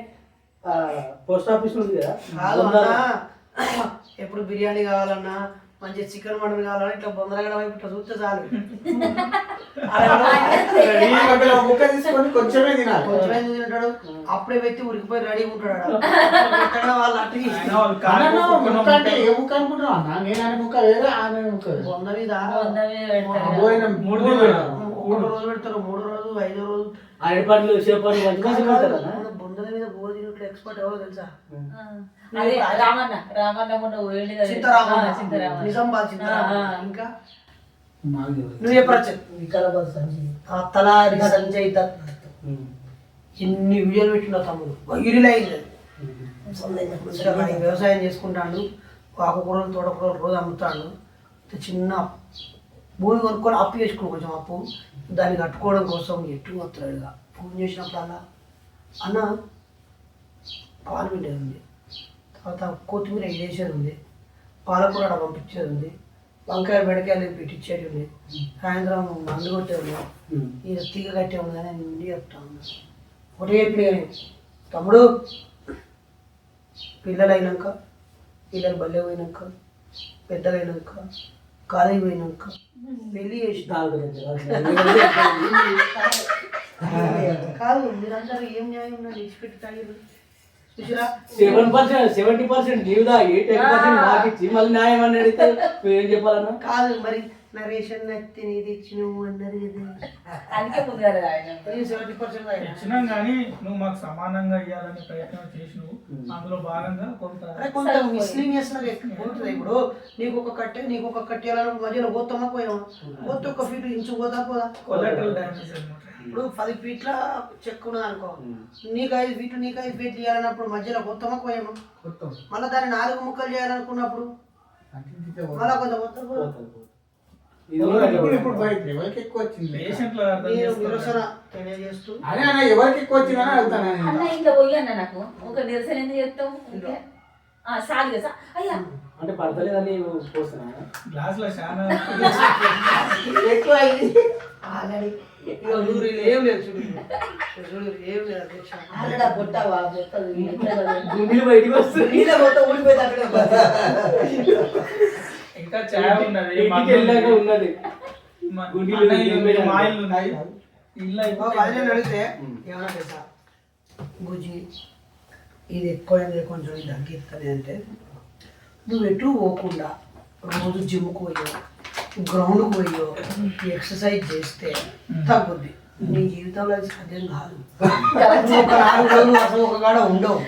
పోస్ట్ ఆఫీస్ ఉంది కదా. కాదు అన్న ఎప్పుడు బిర్యానీ కావాలన్నా మంచి చికెన్ మటన్ కావాలన్నా ఇట్లా బొందరగడ వైపు ఇట్లా చూస్తే చాలు ముక్క తీసుకొని కొంచెమే తినాలి. కొంచెం ఎందుకు తింటాడు అప్పుడే పెట్టి ఉరికిపోయి రెడీ ఉంటాడు వాళ్ళు అట్టుకి ముక్క అంటే ఏ ముక్క అనుకుంటున్నావు అన్న? నేను అనే ముక్క వేరే ఆమె ముక్క వేరే. బొంద మీద పోయిన మూడు దినాలు. ఒకటో రోజు పెడతారు 3వ రోజు 5వ రోజు అరటిపండ్లు చేపలు మంచి మంచి పెడతారా? బొందల మీద బోర్ తినట్లు ఎక్స్పర్ట్ ఎవరో తెలుసా అదే రామన్న మొన్న పోయిండు కదా. చింతరామన్న చింతరామన్న. నిజామాబాద్ చింతరామన్న. ఇంకా నాకు తెలియదు. నువ్వు చెప్పచ్చు తలారి సంజయ్ దత్ ఎన్ని వీడియోలు పెట్టిన తమ్ముడు వైరల్ అయింది మంచిగా వాడికి వ్యవసాయం చేసుకుంటాడు ఆకుకూరలు తోటకూరలు రోజు అమ్ముతాడు చిన్న భూమి కొనుక్కొని అప్పు చేసుకుని కొంచెం అప్పు దాన్ని కట్టుకోవడం కోసం ఎట్టు వస్తాడుగా ఫోన్ చేసినప్పుడల్లా అన్న పాలు పిండేది ఉంది తర్వాత కొత్తిమీర వేసేది ఉంది పాలకూర అక్కడ పంపించేది ఉంది వంకాయ బెడకాయలు పెట్టించేది ఉంది సాయంత్రం మందు కొట్టే ఉంది ఇది తీగ కట్టే ఉంది అని నేను ఇండి చెప్తా ఉన్నా ఒకటి చెప్పిన కానీ తమ్ముడు పిల్లలు బల్లె పోయినాక పెద్దలైనాక కాలేజీ పోయినాక పెళ్ళి చేసి కాదు మీరందరూ ఏం న్యాయం ఉన్నా ఇచ్చిపెట్టి తాగిరు చూసిరా 70% నీవుదా 10% మాకు ఇచ్చి మళ్ళీ న్యాయం అని అడిగితే నువ్వేం చెప్పాలన్నా? కాదు మరి నా రేషన్ నచ్చి నీది ఇచ్చినావు అన్నారు కదా అందుకే ముందుగా ఆయన 70% ఇచ్చినాం కానీ నువ్వు మాకు సమానంగా ఇవ్వాలని ప్రయత్నం చేసినావు. అందులో భాగంగా కొంత కొంత మిస్లీనియస్ ఉంటుంది. ఇప్పుడు నీకు ఒక కట్టె ఇవ్వాలని మధ్యలో పోతామా పోయాము పోతే ఒక ఫీట్ ఇంచు పోదా కొలెటరల్ డ్యామేజ్ అనమాట. ఇప్పుడు 10 ఫీట్ల చెక్ ఉన్నది అనుకో నీకు 5 ఫీట్లు ఇవ్వాలన్నప్పుడు మధ్యలో పోతామా పోయాము మళ్ళీ దాన్ని 4 ముక్కలు చేయాలనుకున్నప్పుడు మళ్ళీ కొంత మొత్తం ఇప్పుడు బయట ఎవరికి ఎక్కువ వచ్చింది? పేషెంట్ల అర్థం నిరసన తెలియజేస్తూ అదే అన్న ఎవరికి ఎక్కువ వచ్చిందని అడుగుతాను. అన్న ఇంకా పోయి అన్న నాకు ఒక నిరసన ఎందుకు చెప్తావు ఇంకా చాలు కదా అయ్యా అంటే పడతలేదని పోస్తున్నా గ్లాసులో చాలా ఎక్కువ అయింది ఆల్రెడీ ఏం లేదు చూడు ఏం లేదు అధ్యక్ష ఆల్రెడీ పొట్టావా గుండెలు బయటికి వస్తుంది. ఊడిపోయి అక్కడే ఇంకా ఛాయ్ ఉన్నది ఇంటికి వెళ్ళాక ఉన్నది మా ఇల్లు ఉన్నాయి. ఇల్లు నేను అడిగితే ఏమన్నా తెలుసా గుజ్జి ఇది ఎక్కువైంది కొంచెం ఇది తగ్గిస్తుంది అంటే నువ్వు ఎటు పోకుండా రోజు జిమ్కి పోయో గ్రౌండ్కి పోయో ఎక్సర్సైజ్ చేస్తే తగ్గుద్ది. నీ జీవితంలో అది సాధ్యం కాదు. ఒక 4 రోజులు అసలు ఒక కాడ ఉండవు.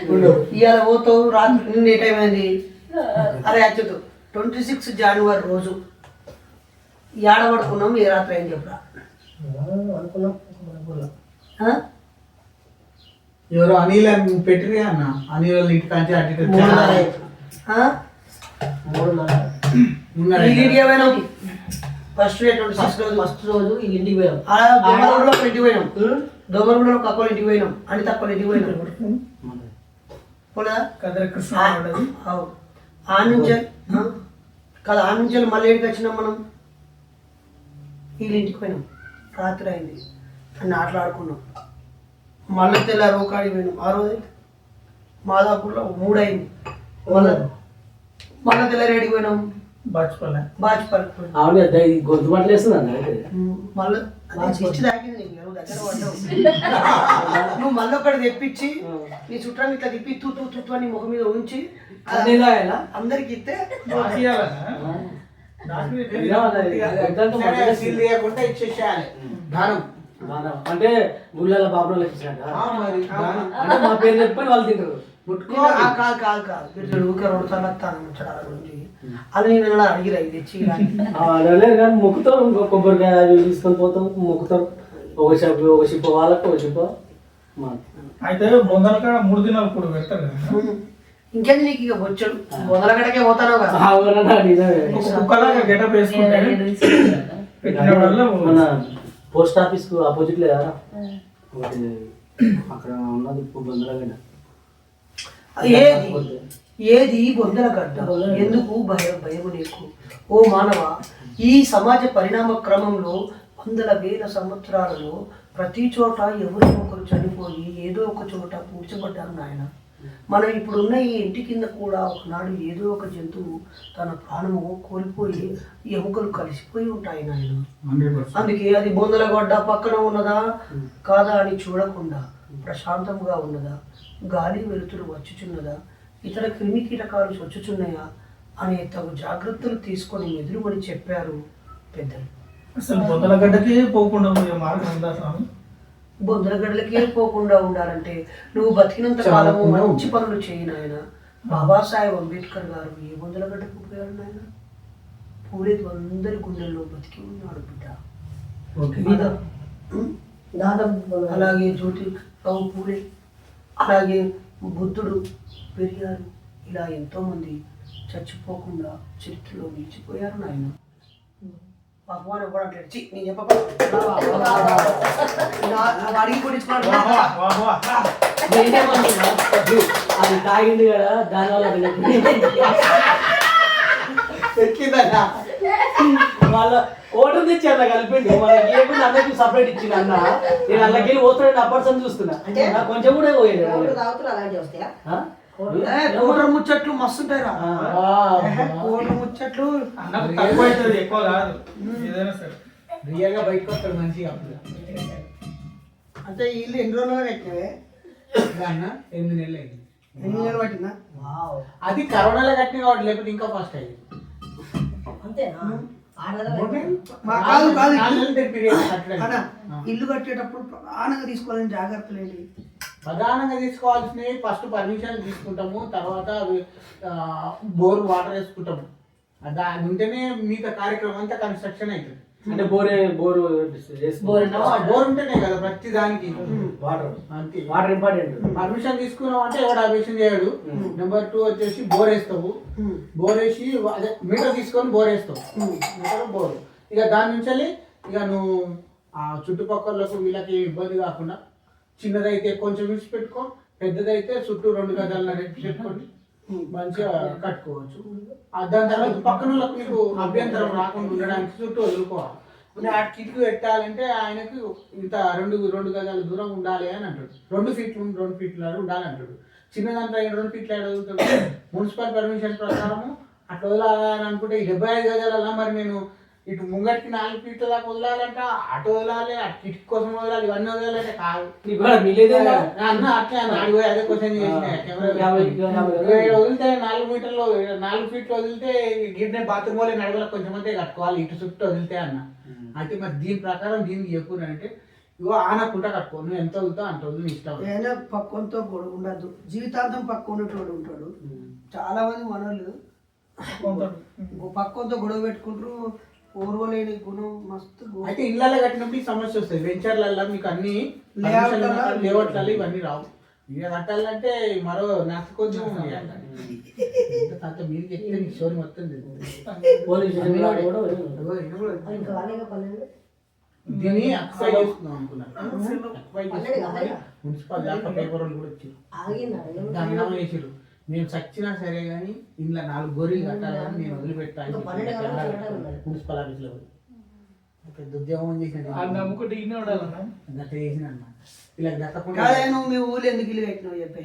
ఇవాళ పోతావు రాత్రి ఏ టైం అయింది అరే అచ్యుత్ 26 జనవరి రోజు ఏడ పడుకున్నాం ఏ రాత్రి ఏం చెప్పరా ఎవరో అనిల్ అని పెట్టిరే అన్న అనిల్ వాళ్ళ ఇంటికి అంచి అటు ఇటు ఫస్ట్ 26 రోజు ఫస్ట్ రోజు ఈ ఇంటికి పోయాం. దోమలగూడలో ఒక ఇంటికి పోయినాం దోమలగూడలో ఒక అక్కల ఇంటికి పోయినాం అని తక్కువ ఇంటికి పోయినాం పోలేదా కదర కృష్ణ ఉండదు. ఆ నుంచి కదా ఆ నుంచి మళ్ళీ ఇంటికి వచ్చినాం మనం వీళ్ళ ఇంటికి పోయినాం రాత్రి అయింది అని ఆటలాడుకున్నాం మళ్ళీ తెల్లారు కాడికి పోయినాం ఆ రోజు మాదాపూర్లో 3 అయింది మళ్ళీ తెల్లారి ఏడికి పోయినాం బాచిపల్లె బాచిపల్లి అవును గొంతు పట్టలు వేస్తున్నాను మళ్ళీ ఇచ్చి తాకింది నీకు నువ్వు దగ్గర పడ్డావు నువ్వు మళ్ళీ ఒకటి తెప్పించి నీ చుట్టాన్ని ఇట్లా తిప్పి తూ తూ తూ అని ముఖం మీద ఉంచి అందరికి ఇస్తే సీల్ తీయకుండా ఇచ్చేసేయాలి దానం. అంటే గుళ్ళ బాబులో ఇచ్చినట్ట అంటే మా పేరు చెప్పని వాళ్ళు తింటారు కాదు కాదు కాదు మీరు ఊరికే 2 సార్లు వస్తాను ముచ్చడాల గురించి అది నేను ఎలా అడిగిరా ఇది తెచ్చి అడగలేదు కానీ మొక్కుతాం కొబ్బరికాయ అవి తీసుకొని పోతాం మొక్కుతాం ఒక షిప్ వాళ్ళకు ఒక షిప్ అయితే బొందల కాడ 3 దినాలు కూడా పెడతారు కదా. ఇంకేంది నీకు ఇక వచ్చాడు మొదలగడకే పోతాను కదా కుక్కలాగా గెటప్ వేసుకుంటే పెట్టిన వల్ల మన పోస్ట్ ఆఫీస్ కు ఆపోజిట్ లేదా అక్కడ ఉన్నది బొందలగడ్డ ఏది బొందల గడ్డ ఎందుకు భయము నీకు ఓ మానవ ఈ సమాజ పరిణామ క్రమంలో వందల వేల సంవత్సరాలలో ప్రతి చోట ఎవరో ఒకరు చనిపోయి ఏదో ఒక చోట పూడ్చబడ్డారు నాయన. మనం ఇప్పుడున్న ఈ ఇంటి కింద కూడా ఒకనాడు ఏదో ఒక జంతువు తన ప్రాణము కోల్పోయి ఎముకలు కలిసిపోయి ఉంటాయి నాయన. అందుకే అది బొందలగడ్డ పక్కన ఉన్నదా కాదా అని చూడకుండా ప్రశాంతంగా ఉన్నదా, గాలి వెలుతురు వచ్చుచున్నదా, ఇతర క్రిమి కీటకాలు వచ్చుచున్నాయా అనే తగు జాగ్రత్తలు తీసుకొని ఎదురుమని చెప్పారు పెద్దలు. అసలు బొందలగడ్డకే పోకుండా పోయే మార్గం ఉందా స్వామి? బొందలగడ్డలకే పోకుండా ఉండాలంటే నువ్వు బతికినంత కాలము మంచి పనులు చేయి నాయన. బాబాసాహెబ్ అంబేద్కర్ గారు ఏ బొందలగడ్డకు పోయారు నాయన? పూలే అందరి గుండెల్లో బతికి ఉన్నాడు బిడ్డ. అలాగే జ్యోతిరావు పూలే, అలాగే బుద్ధుడు, పెరియారు, ఇలా ఎంతోమంది చచ్చిపోకుండా చరిత్రలో నిలిచిపోయారు నాయన. భగవాన్ ఎవరు అంటే నేను అడిగి కొట్టించుకున్నాడు అది తాగింది కదా దానివల్ల ఎక్కిందన్నా వాళ్ళ ఓటర్ తెచ్చి అలా కలిపిండి వాళ్ళకి ఏముంది అందరికి సపరేట్ ఇచ్చిన అన్న నేను అలాగే పోతాడు అప్పటి చూస్తున్నా నాకు కొంచెం కూడా పోయాడు అలాంటి వస్తాయా కోట్ల ముచ్చట్లు మస్తు ఉంటాయిరా. కోట్ల ముచ్చట్లు తక్కువ అవుతుంది, ఎక్కువ కాదు. ఏదైనా సరే రియల్ గా బయటకు వస్తాడు మంచిగా. అంటే వీళ్ళు ఎన్ని రోజులుగా కట్టినవే? 8 నెలలు అయింది. 8 నెలలు పట్టిందా? అది కరోనాలో కట్టిన కాబట్టి లేకపోతే ఇంకా ఫస్ట్ అయింది. అంతేనా? కాదు కాదు ఇల్లు కట్టేటప్పుడు ప్రధానంగా తీసుకోవాలని జాగ్రత్తలు ఏంటి? ప్రధానంగా తీసుకోవాల్సినవి ఫస్ట్ పర్మిషన్ తీసుకుంటాము, తర్వాత బోర్ వాటర్ వేసుకుంటాము. అది ఉంటేనే మిగతా కార్యక్రమం అంతా కన్స్ట్రక్షన్ అవుతుంది. అంటే బోర్ ఉంటేనే కదా ప్రతి దానికి వాటర్ ఇంపార్టెంట్. పర్మిషన్ తీసుకున్నాం అంటే ఎవడు అబ్జెక్షన్ చేయడు. నెంబర్ 2 వచ్చేసి బోర్ వేస్తావు, బోర్ వేసి అదే మీటర్ తీసుకొని బోర్ వేస్తావు, మీటర్ బోర్. ఇక దాని నుంచి ఇక నువ్వు ఆ చుట్టుపక్కలకు వీళ్ళకి ఇబ్బంది కాకుండా చిన్నదైతే కొంచెం విడిచిపెట్టుకో, పెద్దదైతే చుట్టూ 2 గజాల పెట్టుకొని మంచిగా కట్టుకోవచ్చు. దాని తర్వాత పక్కన నీకు అభ్యంతరం రాకుండా ఉండడానికి చుట్టూ వదులుకోవాలి. ఆ కిటికీ పెట్టాలంటే ఆయనకు ఇంత 2 గజాల దూరం ఉండాలి అని అంటాడు. 2 ఫీట్లు ఉండాలి అంటాడు. చిన్నదంతా 2 ఫీట్లు వదులుతాడు. మున్సిపల్ పర్మిషన్ ప్రకారము అట్లా వదలాలని అనుకుంటే ఈ 75 గజాలలో మరి నేను ఇటు ముంగటికి 4 ఫీట్ల దాకా వదలాలంట, అటు వదలాలి, అటు కిటికీ కోసం వదలాలి, ఇవన్నీ వదలాలంటే కాదు అన్న. అట్లా అడిగిపోయి అదే క్వశ్చన్ చేసిన వదిలితే 4 మీటర్లు 4 ఫీట్లు వదిలితే గిడ్నే బాత్రూమ్ వాళ్ళే నడవలకు కొంచెం అంతే కట్టుకోవాలి, ఇటు చుట్టూ వదిలితే అన్న. అయితే మరి దీని ప్రకారం దీనికి చెప్పునంటే ఇగో ఆనకుంటా కట్టుకో, నువ్వు ఎంత అవుతావు అంత అవుతుంది, నీ ఇష్టం. ఏదైనా పక్కంతో గొడవ ఉండద్దు, జీవితాంతం పక్క ఉన్నటువంటి ఉంటాడు. చాలా మంది మనోళ్ళు పక్కంతో గొడవ పెట్టుకుంటారు, ఓర్వలేని గుణం మస్తు అయితే ఇళ్ళల్లో కట్టినప్పుడు ఈ సమస్య వస్తుంది. వెంచర్లలో మీకు అన్ని లేఅవుట్లలో లేఅవుట్లలో ఇవన్నీ రావు. ఇక కట్టాలంటే మరో నాకు కొంచెం అంత మీరు చెప్తే మీ స్టోరీ మొత్తం పోలీస్ స్టేషన్ కూడా పోయినాం. ఇంకా వాళ్ళేగా పల్లెలు. దీన్ని అక్వై చేసుకుందాం అనుకున్నాను. మున్సిపల్ దాకా పేపర్ వాళ్ళు కూడా వచ్చారు, దండం వేసారు. మేము చచ్చినా సరే కానీ ఇంట్లో 4 గొర్రెలు కట్టాలని నేను వదిలిపెట్టాను. మున్సిపల్ ఆఫీస్లో పెద్ద ఉద్యోగం చేసిన నమ్ముకుంటే ఇన్నే ఉండాలన్నా. గట్ట చేసిన అన్నమాట. ఇలా దక్కకుండా కాదే, నువ్వు మీ ఊళ్ళో ఎందుకు ఇల్లు కట్టినావు చెప్పే.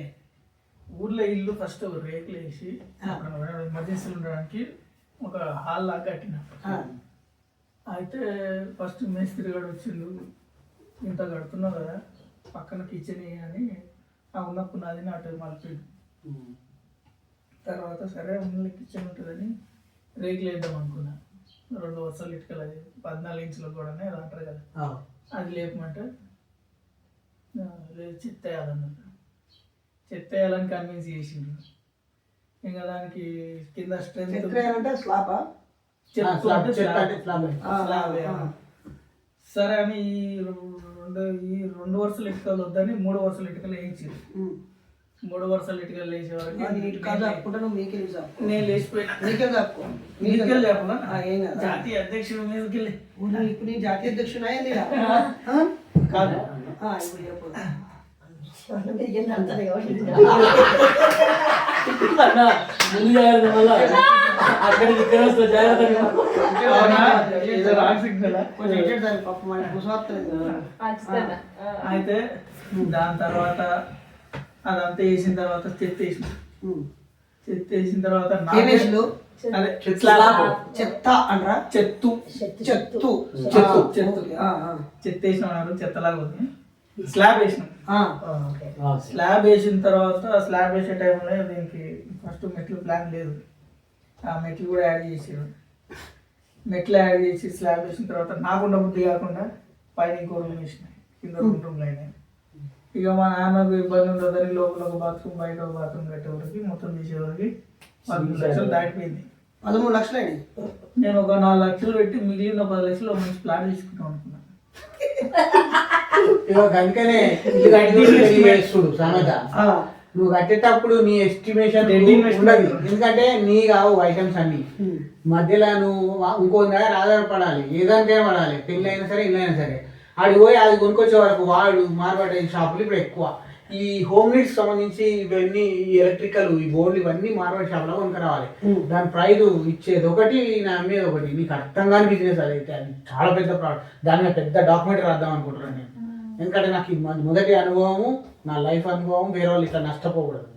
ఊర్లో ఇల్లు ఫస్ట్ రేకులు వేసి ఎమర్జెన్సీలు ఉండడానికి ఒక హాల్ లాగా కట్టిన. అయితే ఫస్ట్ మేస్త్రి గారు వచ్చిండు, ఇంత కడుతున్నావు కదా పక్కన కిచెన్ అని ఆ ఉన్న పునాదిని అటు మలిపిండు. తర్వాత సరే ఉన్న కిచెన్ ఉంటుందని రేకులు వేద్దాం అనుకున్నా. 2 వరుసలు ఇటుకలు, అది 14 ఇంచులు కూడా అది అంటారు కదా, అది లేపమంటే చెత్త వేయాలన్నట్టు. చెత్త వేయాలని కన్విన్స్ చేసిండ్రు. ఇంకా దానికి కింద స్ట్రెంత్ అంటే స్లాబా, సరే అని ఈ 2 వరుసలు ఇటుకలు వద్దని 3 వరుసలు ఇటుకలు వేయించారు. 3 వరుసలు ఇటుకలు వేసే వరకు నేను లేచిపోయినా. మీకెళ్ళి చెప్పాలా, జాతీయ అధ్యక్షుడు మీదకి వెళ్ళి. ఇప్పుడు నీ జాతీయ అధ్యక్షుడు అయ్యింది కాదు, ఇప్పుడు చెప్పు. అంతనే కాబట్టి ముందు జాగ్రత్త, మళ్ళా అక్కడికి ఇక్కడ వస్తా జాగ్రత్తగా. కొంచెం ఇచ్చేది దాని పప్పు మన కుసవత్తలేదు. అయితే దాని తర్వాత అదంతా వేసిన తర్వాత చెత్త వేసిన. చెత్త వేసిన తర్వాత ఏమేసిండు? అదే చెత్త అంటారా? చెత్త వేసిన చెత్తలాగా ఉంది. స్లాబ్ వేసినాం. స్లాబ్ వేసిన తర్వాత స్లాబ్ వేసే టైంలో దీనికి ఫస్ట్ మెట్లు ప్లాన్ లేదు, ఆ మెట్లు కూడా యాడ్ చేసారు. మెట్లు యాడ్ చేసి స్లాబ్ వేసిన తర్వాత నాకుండా బుద్ధి కాకుండా పైన ఇంకో రూమ్ వేసినాయి, కింద 2 రూమ్లు అయినాయి. ఇక మా నాన్నకు ఇబ్బంది ఉండదని లోపల ఒక బాత్రూమ్, బయట ఒక బాత్రూమ్ కట్టేవరకు మొత్తం తీసేవరకు 13 లక్షలు దాటిపోయింది. 13 లక్షలు అయినాయి. నేను ఒక 4 లక్షలు పెట్టి మిగిలిన 10 లక్షలు మంచి ప్లాట్ తీసుకుంటాం అనుకున్నాను. అందుకనే ఇల్లు కట్టిస్తుడు సామెత. నువ్వు కట్టేటప్పుడు నీ ఎస్టిమేషన్ ఉండదు, ఎందుకంటే నీ కావు ఐటమ్స్ అన్ని. మధ్యలో నువ్వు ఇంకో దగ్గర ఆధారపడాలి, ఏదానికైనా పడాలి. పెళ్ళి అయినా సరే, ఇల్లు అయినా సరే. ఆడికి పోయి అది కొనుక్కొచ్చే వరకు వాడు మార్కెట్ షాపులు ఇప్పుడు ఎక్కువ. ఈ హోమ్ నీడ్స్ సంబంధించి ఇవన్నీ, ఈ ఎలక్ట్రికల్, ఈ బోర్డులు ఇవన్నీ మార్కెట్ షాప్లో కొనుక్కు రావాలి. దాని ప్రైజ్ ఇచ్చేది ఒకటి, నా అమ్మేది ఒకటి. నీకు అర్థం కాని బిజినెస్ అదైతే. అది చాలా పెద్ద ప్రోడక్ట్. దాని మీద పెద్ద డాక్యుమెంటరీ రాద్దాం అనుకుంటున్నాను నేను. ఎందుకంటే నాకు మొదటి అనుభవము, నా లైఫ్ అనుభవం, వేరే వాళ్ళు ఇట్లా నష్టపోకూడదు.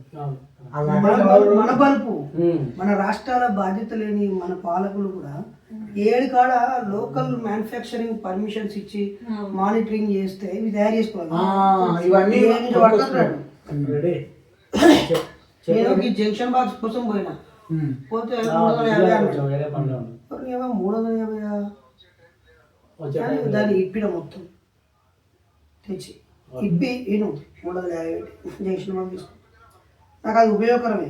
మన బల్పు మన రాష్ట్రాల బాధ్యత లేని మన పాలకులు కూడా 7 కాడ లోకల్ మ్యానుఫ్యాక్చరింగ్ పర్మిషన్స్ ఇచ్చి మానిటరింగ్ చేస్తే ఇవి తయారు చేసుకోవాలి. ఇవన్నీ నేను ఈ జంక్షన్ బాక్స్ కోసం పోయినా, పోతే 350 దాన్ని ఇప్పిన మొత్తం తెచ్చి ఇప్పి నేను 350 జంక్షన్ బాక్స్ తీసుకున్నాను. నాకు అది ఉపయోగకరమే.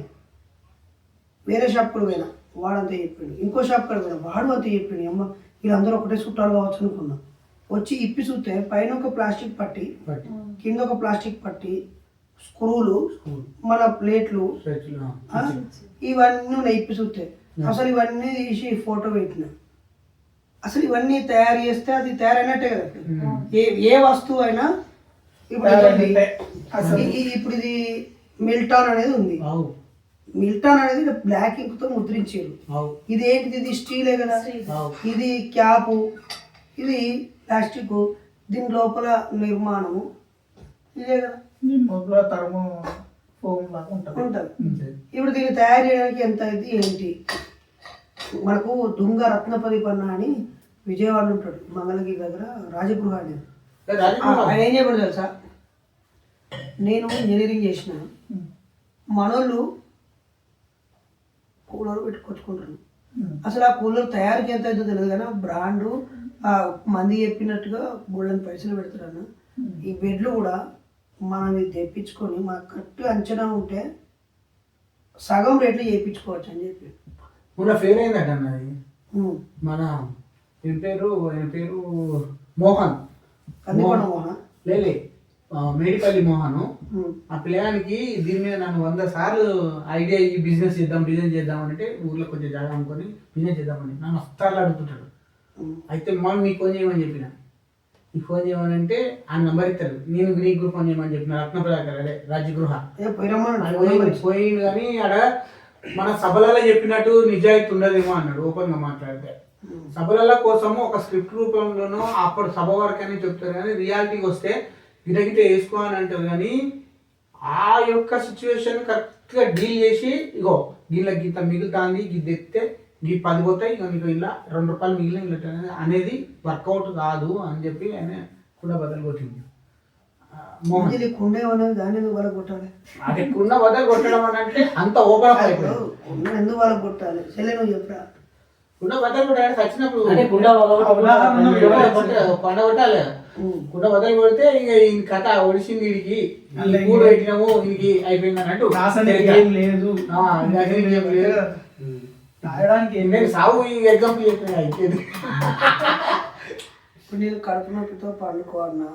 వేరే షాప్ కూడా పోయినా, వాడంతా చెప్పిండు. ఇంకో షాప్ కూడా పోయినా, వాడు అంతా చెప్పిండు. అమ్మ వీళ్ళందరూ ఒకటే చుట్టాలు కావచ్చు అనుకున్నా. వచ్చి ఇప్పి చూస్తే పైన ఒక ప్లాస్టిక్ పట్టి, కింద ఒక ప్లాస్టిక్ పట్టి, స్క్రూలు, మన ప్లేట్లు, ఇవన్నీ ఉన్నాయి. ఇప్పి చూస్తే అసలు ఇవన్నీ తీసి ఫోటో పెట్టిన. అసలు ఇవన్నీ తయారు చేస్తే అది తయారైనట్టే కదా. ఏ వస్తువు అయినా ఇప్పుడు ఇది మిల్టాన్ అనేది ఉంది. మిల్టాన్ అనేది బ్లాక్ ఇంక్ తో ముద్రించారు. ఇది ఏంటిది? ఇది స్టీలే కదా. ఇది క్యాపు, ఇది ప్లాస్టిక్, దీని లోపల నిర్మాణము ఇదే కదా. ఉంటుంది. ఇప్పుడు దీన్ని తయారు చేయడానికి ఎంత అయింది ఏంటి? మనకు దుంగ రత్నపతి పన్న అని విజయవాడ ఉంటాడు, మంగళగిరి దగ్గర రాజగృహ అనేది. ఆయన ఏం చెప్పాడు తెలుసా? నేను ఇంజనీరింగ్ చేసిన, మనోళ్ళు కూలర్ పెట్టుకొచ్చుకుంటారు. అసలు ఆ కూలర్ తయారీకి ఎంత అవుతుందో తెలియదు కానీ బ్రాండు, మంది చెప్పినట్టుగా బోళ్ళని పైసలు పెడుతున్నాను. ఈ బెడ్లు కూడా మనం ఇది తెప్పించుకొని మాకు కరెక్ట్ అంచనా ఉంటే సగం రేట్లు చేయించుకోవచ్చు అని చెప్పి. మొన్న ఫెయిల్ అయిందట అన్నది మన ఆయన పేరు మోహన్ కందికొండ మోహన్ లేలే మేడిపల్లి మోహన్. ఆ పిల్లగానికి దీని మీద నన్ను 100 సార్లు ఐడియా ఈ బిజినెస్ చేద్దాం అంటే ఊర్లో కొంచెం జాగా అనుకొని బిజినెస్ చేద్దామని నన్ను వస్తాళ్ళు అడుగుతుంటాడు. అయితే మనం నీకు ఫోన్ చేయమని చెప్పిన, నీకు ఫోన్ చేయమని అంటే ఆ నెంబర్ ఇస్తారు, నేను నీకు ఫోన్ చేయమని చెప్పిన. రత్నప్రదాకర్ అదే రాజగృహ పోయింది కానీ ఆడ మన సభలలో చెప్పినట్టు నిజాయితీ ఉండదేమో అన్నాడు. ఓపెన్గా మాట్లాడితే సభల కోసము ఒక స్క్రిప్ట్ రూపంలోనూ అప్పుడు సభ వరకు అని చెప్తారు కానీ రియాలిటీకి వస్తే గిటగిట వేసుకో అని అంటారు. కానీ ఆ యొక్క సిచ్యువేషన్ కరెక్ట్గా డీల్ చేసి ఇగో దీనిలో గీత మిగులుతుంది, గీత ఎత్తే గీ 10 పోతాయి, ఇక నీకు ఇలా 2 రూపాయలు మిగిలిన అనేది వర్కౌట్ కాదు అని చెప్పి ఆయన కూడా బదులు కొట్టింది. కుండ ఏమనేది దాన్ని ఎందుకు వాళ్ళకి కొట్టాలి? అది కుండ బదులు కొట్టడం అని అంటే అంత ఓపెన్ అయిపోయింది. కుండ ఎందుకు వాళ్ళకి కొట్టాలి? చెల్లె నువ్వు చెప్పరా? కుండ బదులు కొట్టాడు చచ్చినప్పుడు కొండ కొట్టాలి. కుండ బదులు కొడితే ఇక ఈ కథ ఒడిసింది వీడికి, కూడ పెట్టినాము వీడికి అయిపోయింది అన్నట్టు లేదు నేను సాగు ఈ ఎగ్జాంపుల్ చెప్పిన అయిపోయింది. ఇప్పుడు నేను కడుపు నొప్పితో పండుకోవాలన్నా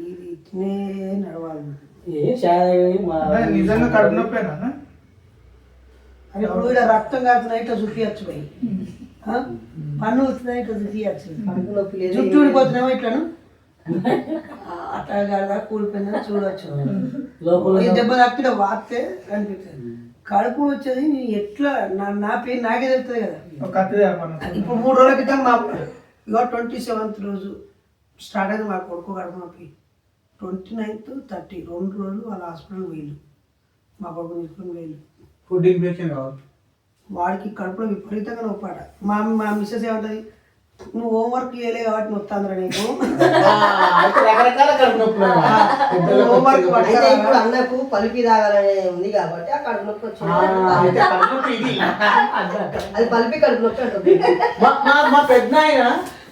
ఇది ఇట్నే నడవాలి. నిజంగా కడుపు నొప్పేనా? ఇప్పుడు ఇక్కడ రక్తం కాకుండా ఇట్లా చూపించచ్చు పోయి, పన్ను వస్తున్నాయి ఇట్లా చూపించచ్చు, కడుపు నొప్పి లేదు, జుట్టు ఊడిపోతున్నామో ఇట్లను అట్లా కాదా కూలిపోయిందని చూడవచ్చు. దెబ్బ తాకితే వాడితే కనిపిస్తుంది. కడుపు వచ్చేది నేను ఎట్లా నా పేరు నాకే తెలుస్తుంది కదా. ఇప్పుడు 3 రోజుల క్రితం మా 27th రోజు స్టార్ట్ అయింది మా కొడుకు కడుపు నొప్పి. 29th 30 2 రోజులు వాళ్ళ హాస్పిటల్ వేయలు, మా కొడుకు తీసుకొని వేయలు. ఫుడ్ ఇన్ఫెక్షన్ కావచ్చు, వాడికి కడుపులో విపరీతంగా నొప్పాట. మా మిస్సెస్ ఏమంటుంది, నువ్వు హోంవర్క్ చేయలే కాబట్టి నొత్తాందిరా నీకు. రకరకాల కడుపు నొప్పులు. ఇప్పుడు అన్నకు పలిపి తాగాలనే ఉంది కాబట్టి ఆ కడుపు నొప్పి వచ్చింది. అది పలిపి కడుపు నొప్పి అంటుంది. మా పెద్ద ఆయన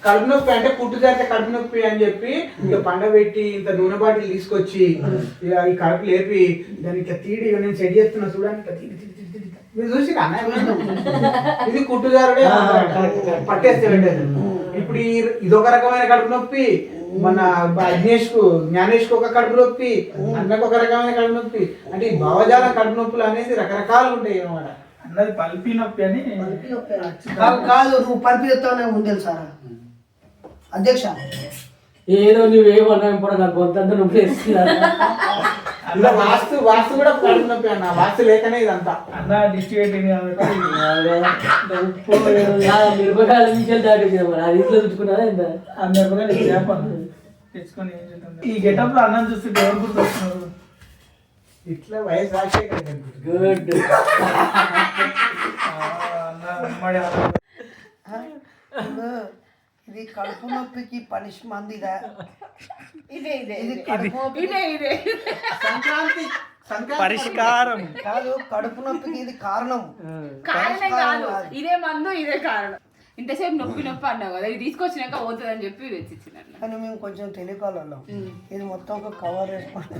కడుపు నొప్పి అంటే పుట్టు జరిగితే కడుపు నొప్పి అని చెప్పి ఇక పండబెట్టి ఇంత నూనె బాటిల్ తీసుకొచ్చి ఇక ఈ కడుపు లేపి దాన్ని ఇట్లా తీడి నేను సెట్ చేస్తున్నా చూడండి, మీరు చూసి ఇది కుట్టుదారుడే పట్టేస్తే పెట్టేది. ఇప్పుడు ఇదొక రకమైన కడుపు నొప్పి, మన జ్ఞానేష్ కు ఒక కడుపు నొప్పి, అన్నకు ఒక రకమైన కడుపు నొప్పి. అంటే ఈ భావజాల కడుపు నొప్పులు అనేది రకరకాలు ఉంటాయి అన్నమాట. అన్నది పల్పి నొప్పి అని కాదు. నువ్వు పల్పి చెప్తావు ముందు తెలుసారా అధ్యక్ష? ఏదో నువ్వేమన్నా ఇప్పుడు నాకు కొంత నొప్పి వేస్తున్నారు. వాస్తు కూడా కడుపు నొప్పి అన్న, వాస్తు లేకనే ఇదంతా అన్న డిస్ట్రిబ్యూటింగ్ కాబట్టి మిరపకాయల నుంచి దాటి అది ఇంట్లో తెచ్చుకున్నారా ఎంత ఆ మిరపకాయలు చేపను తెచ్చుకొని ఏం చేద్దాం. ఈ గెటప్ లో అన్నం చూస్తే ఎవరు గుర్తొస్తున్నారు? ఇట్లా వయసు రాసే గుడ్ ఇది కడుపు నొప్పికి పనిష్మెంట్. సంక్రాంతి పరిష్కారం కాదు, కడుపు నొప్పికి ఇది కారణం. కాదు, ఇదే మందు, ఇదే కారణం. ఇంతసేపు నొప్పి అన్నావు కదా, ఇది తీసుకొచ్చినాక పోతుంది అని చెప్పి తెచ్చిచ్చినారు. కానీ మేము కొంచెం తెలియకాలం ఇది మొత్తం ఒక కవర్ వేసుకుంటాం.